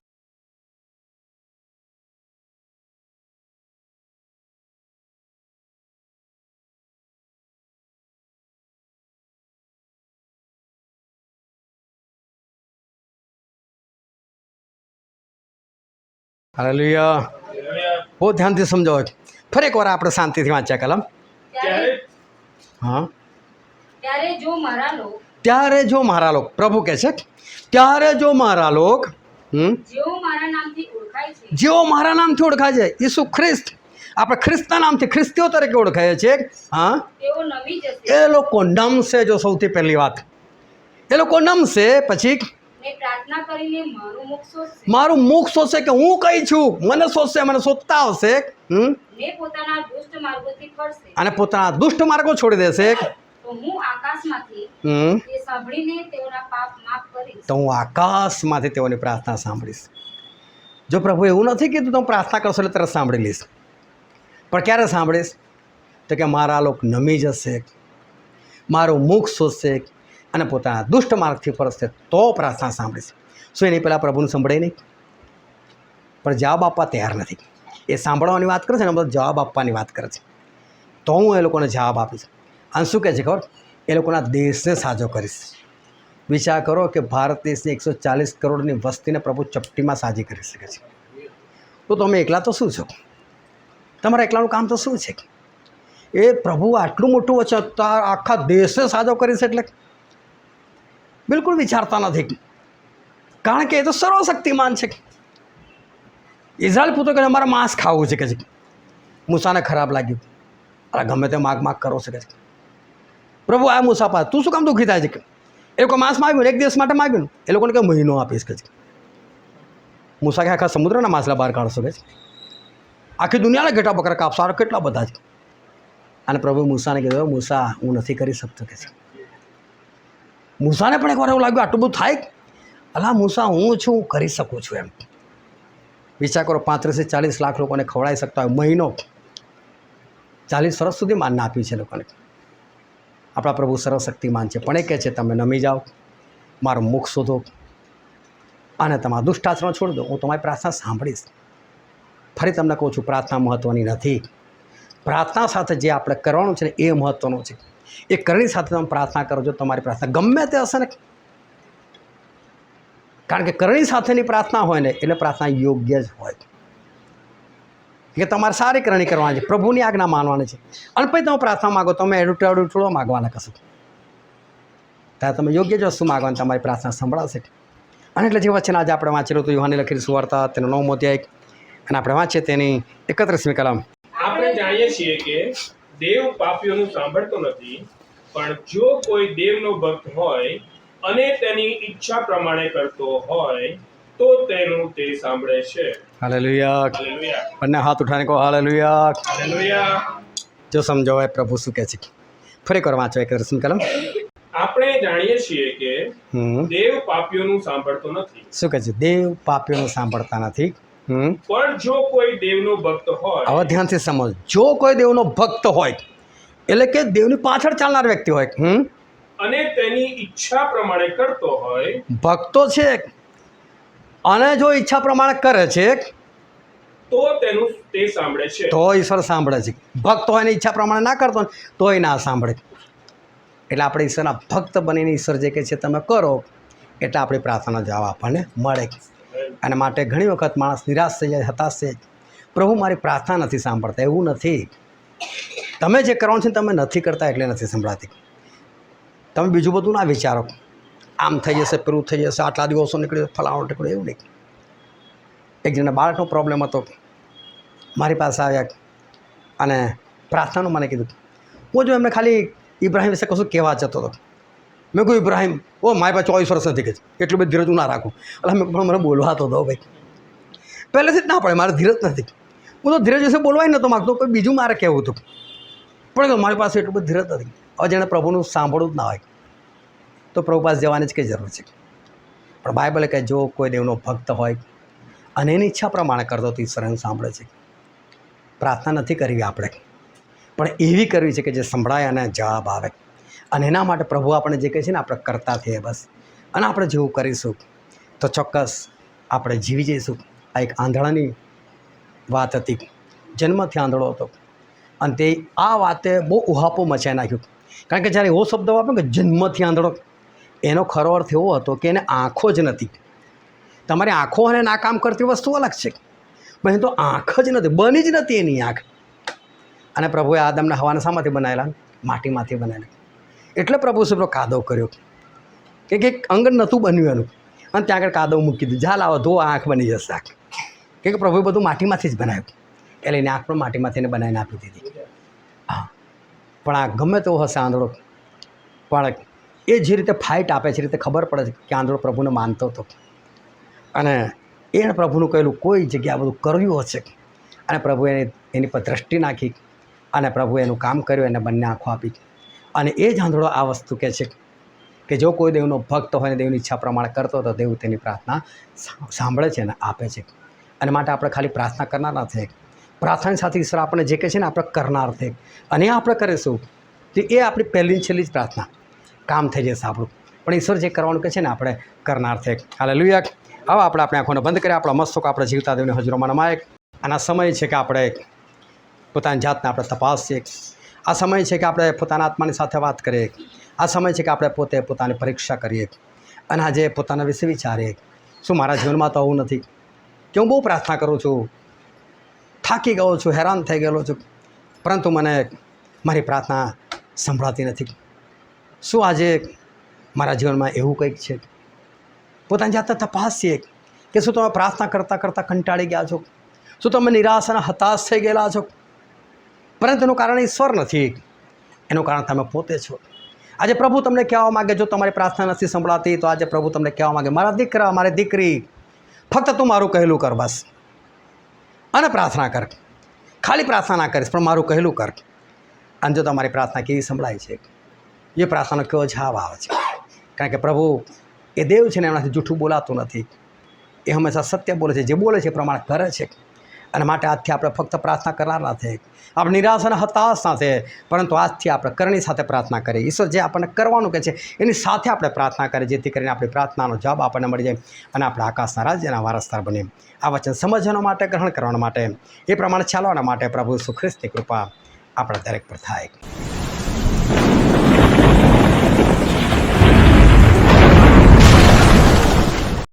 હાલેલુયા. બહુ ધ્યાનથી સમજો. ફરી એકવાર આપણે શાંતિથી વાંચ્યા કલમ. ત્યારે હા, ત્યારે જો મારા લોક ત્યારે જો મારા લોક, પ્રભુ કહે છે ત્યારે જો મારા લોક જેઓ મારા નામથી ઓળખાય છે, જેઓ મારા નામથી ઓળખાય છે, ઈસુ ખ્રિસ્ત, આપણે ખ્રિસ્તના નામથી ખ્રિસ્તીઓ તરીકે ઓળખાય છે. હા, તેઓ નમી જશે એ લોકો નમશે. જો સૌથી પહેલી વાત, એ લોકો નમશે. પછી ને પ્રાર્થના કરીને મારું મુખ શોધશે, મારું મુખ શોધશે કે હું કઈ છું, મને શોધશે, મને શોધતા આવશે. ને પોતાના દુષ્ટ માર્ગોથી ફરશે, અને પોતાના દુષ્ટ માર્ગો છોડી દેશે. તો હું આકાશમાંથી તે સાંભળીને તેઓના પાપ માફ કરીશ. તો હું આકાશમાંથી તેઓની પ્રાર્થના સાંભળીશ. જો પ્રભુ એવું નથી કીધું તો હું પ્રાર્થના કરશો એટલે તરત સાંભળી લઈશ. પણ ક્યારે સાંભળીશ? તો કે મારા લોક નમી જશે, મારું મુખ શોધશે અને પોતાના દુષ્ટ માર્ગથી ફરશે તો પ્રાર્થના સાંભળીશ. શું એની પહેલાં પ્રભુને સંભળાય નહીં? પણ જવાબ આપવા તૈયાર નથી. એ સાંભળવાની વાત કરે છે ને, બધો જવાબ આપવાની વાત કરે છે. તો હું એ લોકોને જવાબ આપીશ. અને શું કહે છે ખબર? એ લોકોના દેશને સાજો કરીશ. વિચાર કરો કે ભારત દેશની 140 કરોડની વસ્તીને પ્રભુ ચપટીમાં સાજી કરી શકે છે. તો તમે એકલા તો શું છો? તમારા એકલાનું કામ તો શું છે? એ પ્રભુ આટલું મોટું વચન આખા દેશને સાજો કરીશ એટલે બિલકુલ વિચારતા નથી. કારણ કે એ તો સર્વશક્તિમાન છે. ઇઝરાયલ પૂછતો કે અમારે માંસ ખાવું છે કે છે. મૂસાને ખરાબ લાગ્યું, અરે ગમે તે માગ કરો છે કે છે. પ્રભુ આ મૂસા પાસે તું શું કામ દુઃખી થાય છે કે એ લોકો માંસ માગ્યું ને, એક દિવસ માટે માગ્યું ને, એ લોકોને કે મહિનો આપીશ કે છે. મૂસા કે આખા સમુદ્રના માછલા બહાર કાઢશો કે છે, આખી દુનિયાના ઘેટા બકરા કાપશો, આ કેટલા બધા છે. અને પ્રભુ મૂસાને કીધું, મૂસા હું નથી કરી શકતો કે છે. મૂસાને પણ એકવાર એવું લાગ્યું આટલું બધું થાય, અલા મૂસા હું છું, હું કરી શકું છું એમ. વિચાર કરો, 35 થી 40 લાખ લોકોને ખવડાવી શકતા હોય, મહિનો 40 વર્ષ સુધી માન આપી છે લોકોને. આપણા પ્રભુ સર્વશક્તિમાન છે, પણ એ કહે છે તમે નમી જાઓ, મારું મુખ શોધો અને તમારા દુષ્ટાચરણ છોડી દો, હું તમારી પ્રાર્થના સાંભળીશ. ફરી તમને કહું છું, પ્રાર્થના મહત્ત્વની નથી. પ્રાર્થના સાથે જે આપણે કરવાનું છે ને એ મહત્ત્વનું છે. એ કરણી સાથે તમે પ્રાર્થના કરો છો, તમારી પ્રાર્થના ગમે તે હશે ને, કારણ કે કરણી સાથેની પ્રાર્થના હોય ને એટલે પ્રાર્થના યોગ્ય જ હોય. કે તમારે સારી કરણી કરવાની છે, પ્રભુની આજ્ઞા માનવાની છે. અને પછી તમે પ્રાર્થના માગો, તમે એડું માગવાના કશું, ત્યારે તમે યોગ્ય જ વસ્તુ માગવાની, તમારી પ્રાર્થના સંભળાશે. અને એટલે જે વચન આજે આપણે વાંચેલું હતું યુહાનની લખેલી સુવાર્તા તેનો 9મો અધ્યાય, અને આપણે વાંચીએ તેની 31મી કલમ. આપણે જાણીએ છીએ કે દેવ પાપીઓનું સાંભળતો નથી, પણ જો કોઈ દેવનો ભક્ત હોય અને તેની ઈચ્છા પ્રમાણે કરતો હોય તો તેનું તે સાંભળે છે. હાલેલુયા. હાલેલુયા. બંને હાથ ઉઠાને કહો હાલેલુયા. હાલેલુયા. જો સમજો હોય પ્રભુ શું કહે છે. ફરી કરો વાંચો 31મી કલમ. આપણે જાણીએ છીએ કે દેવ પાપીઓનું સાંભળતો નથી. શું કહે છે? દેવ પાપીઓનું સાંભળતા નથી. પણ જો કોઈ દેવનો ભક્ત હોય, હવે ધ્યાનથી સમજ, જો કોઈ દેવનો ભક્ત હોય એટલે કે દેવની પાછળ ચાલનાર વ્યક્તિ હોય, અને તેની ઈચ્છા પ્રમાણે કરતો હોય, ભક્તો છે અને જો ઈચ્છા પ્રમાણે કરે છે તો તેનું તે સાંભળે છે. તો ઈશ્વર સાંભળે છે. ભક્ત હોય ને ઈચ્છા પ્રમાણે ના કરતો હોય તોય ના સાંભળે. એટલે આપણે ઈશ્વરના ભક્ત બનીને ઈશ્વર જે કહે છે તમે કરો એટલે આપણી પ્રાર્થના જવાબ આપણને મળે. અને માટે ઘણી વખત માણસ નિરાશ થઈ જાય, હતાશ થઈ જાય, પ્રભુ મારી પ્રાર્થના નથી સાંભળતા. એવું નથી. તમે જે કરવાનું છે તમે નથી કરતા એટલે નથી સંભળાતી. તમે બીજું બધું ના વિચારો, આમ થઈ જશે, પેલું થઈ જશે, આટલા દિવસો નીકળી ફલાણો ટીકડો, એવું નહીં. એક જણને બાળકનો પ્રોબ્લેમ હતો, મારી પાસે આવ્યા અને પ્રાર્થનાનું મને કીધું. હું જો એમને ખાલી ઇબ્રાહિમ વિશે કશું કહેવા જતો હતો. મેં કહ્યું ઇબ્રાહિમ, મારી પાસે 24 વર્ષ નથી કે એટલું બધું ધીરજ ના રાખું. એટલે મેં પણ મને બોલવા તો દો ભાઈ. પહેલેથી જ ના પડે, મારે ધીરજ નથી. હું તો ધીરજ વિશે બોલવાય નહોતો માગતો, કોઈ બીજું મારે કહેવું હતું, પણ મારી પાસે એટલું બધું ધીરજ નથી. હવે જેણે પ્રભુનું સાંભળવું જ ના હોય તો પ્રભુ પાસે જવાની જ કંઈ જરૂર છે. પણ બાઇબલે કહે જો કોઈ દેવનો ભક્ત હોય અને એની ઈચ્છા પ્રમાણે કરતો તો ઈશ્વર એને સાંભળે છે. પ્રાર્થના નથી કરવી આપણે, પણ એવી કરવી છે કે જે સંભળાય અને જવાબ આવે. અને એના માટે પ્રભુ આપણે જે કહે છે ને આપણે કરતા થઈએ બસ. અને આપણે જેવું કરીશું તો ચોક્કસ આપણે જીવી જઈશું. આ એક આંધળાની વાત હતી, જન્મથી આંધળો હતો અને તે આ વાતે બહુ ઉહાપો મચાવી નાખ્યું. કારણ કે જ્યારે એવો શબ્દ વાપરો કે જન્મથી આંધળો, એનો ખરો અર્થ એવો હતો કે એને આંખો જ નથી. તમારી આંખો અને ના કામ કરતી વસ્તુ અલગ છે, પણ એ તો આંખ જ નથી, બની જ નથી એની આંખ. અને પ્રભુએ આદમને હવાને શામાંથી બનાવેલા? માટીમાંથી બનાવેલા. એટલે પ્રભુ શુભ્રો કાદવ કર્યો કે કંઈક અંગ નહોતું બન્યું એનું, અને ત્યાં આગળ કાદવ મૂકી દીધું. જા લાવો ધો, આંખ બની જશે આંખ. કે પ્રભુએ બધું માટીમાંથી જ બનાવ્યું. એટલે એની આંખ પણ માટીમાંથી એને બનાવીને આપી દીધી. હા, પણ આ ગમે તેવો હશે આંધળો, પણ એ જે રીતે ફાઇટ આપે છે, રીતે ખબર પડે છે કે આંધળો પ્રભુને માનતો હતો અને એણે પ્રભુનું કહેલું કોઈ જગ્યાએ બધું કર્યું હશે. અને પ્રભુએ એની પર દ્રષ્ટિ નાખી અને પ્રભુએ એનું કામ કર્યું, એને બંને આંખો આપી. અને એ જ આંધળો આ વસ્તુ કહે છે કે જો કોઈ દેવનો ભક્ત હોય ને દેવની ઈચ્છા પ્રમાણે કરતો તો દેવ તેની પ્રાર્થના સાંભળે છે અને આપે છે. અને માટે આપણે ખાલી પ્રાર્થના કરનાર નથી, પ્રાર્થનાની સાથે ઈશ્વર આપણે જે કહે છે ને આપણે કરનાર છે. અને એ આપણે કરીશું તો એ આપણી પહેલી છેલ્લી જ પ્રાર્થના, કામ થઈ જશે આપણું. પણ ઈશ્વર જે કરવાનું કહે છે ને આપણે કરનાર છે. હાલેલુયા. હવે આપણે આપણી આંખોને બંધ કરીએ, આપણા મસ્તક આપણે જીવતા દેવને હજરોમાં નમાય. અને આ સમય છે કે આપણે પોતાની જાતને આપણે તપાસીએ. આ સમય છે કે આપણે પોતાના આત્માની સાથે વાત કરીએ. આ સમય છે કે આપણે પોતે પોતાની પરીક્ષા કરીએ અને આજે પોતાના વિશે વિચારીએ. શું મારા જીવનમાં તો આવું નથી કે હું બહુ પ્રાર્થના કરું છું, થાકી ગયો છું, હેરાન થઈ ગયેલો છું, પરંતુ મને મારી પ્રાર્થના સંભળાતી નથી? શું આજે મારા જીવનમાં એવું કંઈક છે? પોતાની જાતને તપાસીએ કે શું તમે પ્રાર્થના કરતાં કરતાં કંટાળી ગયા છો, શું તમે નિરાશ અને હતાશ થઈ ગયેલા છો? પરંતુ એનું કારણ ઈશ્વર નથી, એનું કારણ તમે પોતે છો. આજે પ્રભુ તમને કહેવા માગે, જો તમારી પ્રાર્થના નથી સંભળાતી તો આજે પ્રભુ તમને કહેવા માગે, મારા દીકરા, મારી દીકરી, ફક્ત તું મારું કહેલું કર બસ, અને પ્રાર્થના કર. ખાલી પ્રાર્થના ના કરીશ પણ મારું કહેલું કર. અને જો તમારી પ્રાર્થના કેવી સંભળાય છે, એ પ્રાર્થનાનો કેવો જવાબ આવે છે. કારણ કે પ્રભુ એ દેવ છે ને, એમનાથી જૂઠું બોલાતું નથી. એ હંમેશા સત્ય બોલે છે, જે બોલે છે એ પ્રમાણે કરે છે. અને માટે આજથી આપણે ફક્ત પ્રાર્થના કરનાર નથી, આપણે નિરાશ અને હતાશ નથી, પરંતુ આજથી આપણે કરણી સાથે પ્રાર્થના કરીએ. ઈશ્વર જે આપણને કરવાનું કહે છે એની સાથે આપણે પ્રાર્થના કરીએ, જેથી કરીને આપણી પ્રાર્થનાનો જવાબ આપણને મળી જાય અને આપણે આકાશના રાજ્યના વારસદાર બનીએ. આ વચન સમજવા માટે, ગ્રહણ કરવા માટે, એ પ્રમાણે ચાલવાના માટે પ્રભુ ઈસુ ખ્રિસ્તની કૃપા આપણા દરેક પર થાય.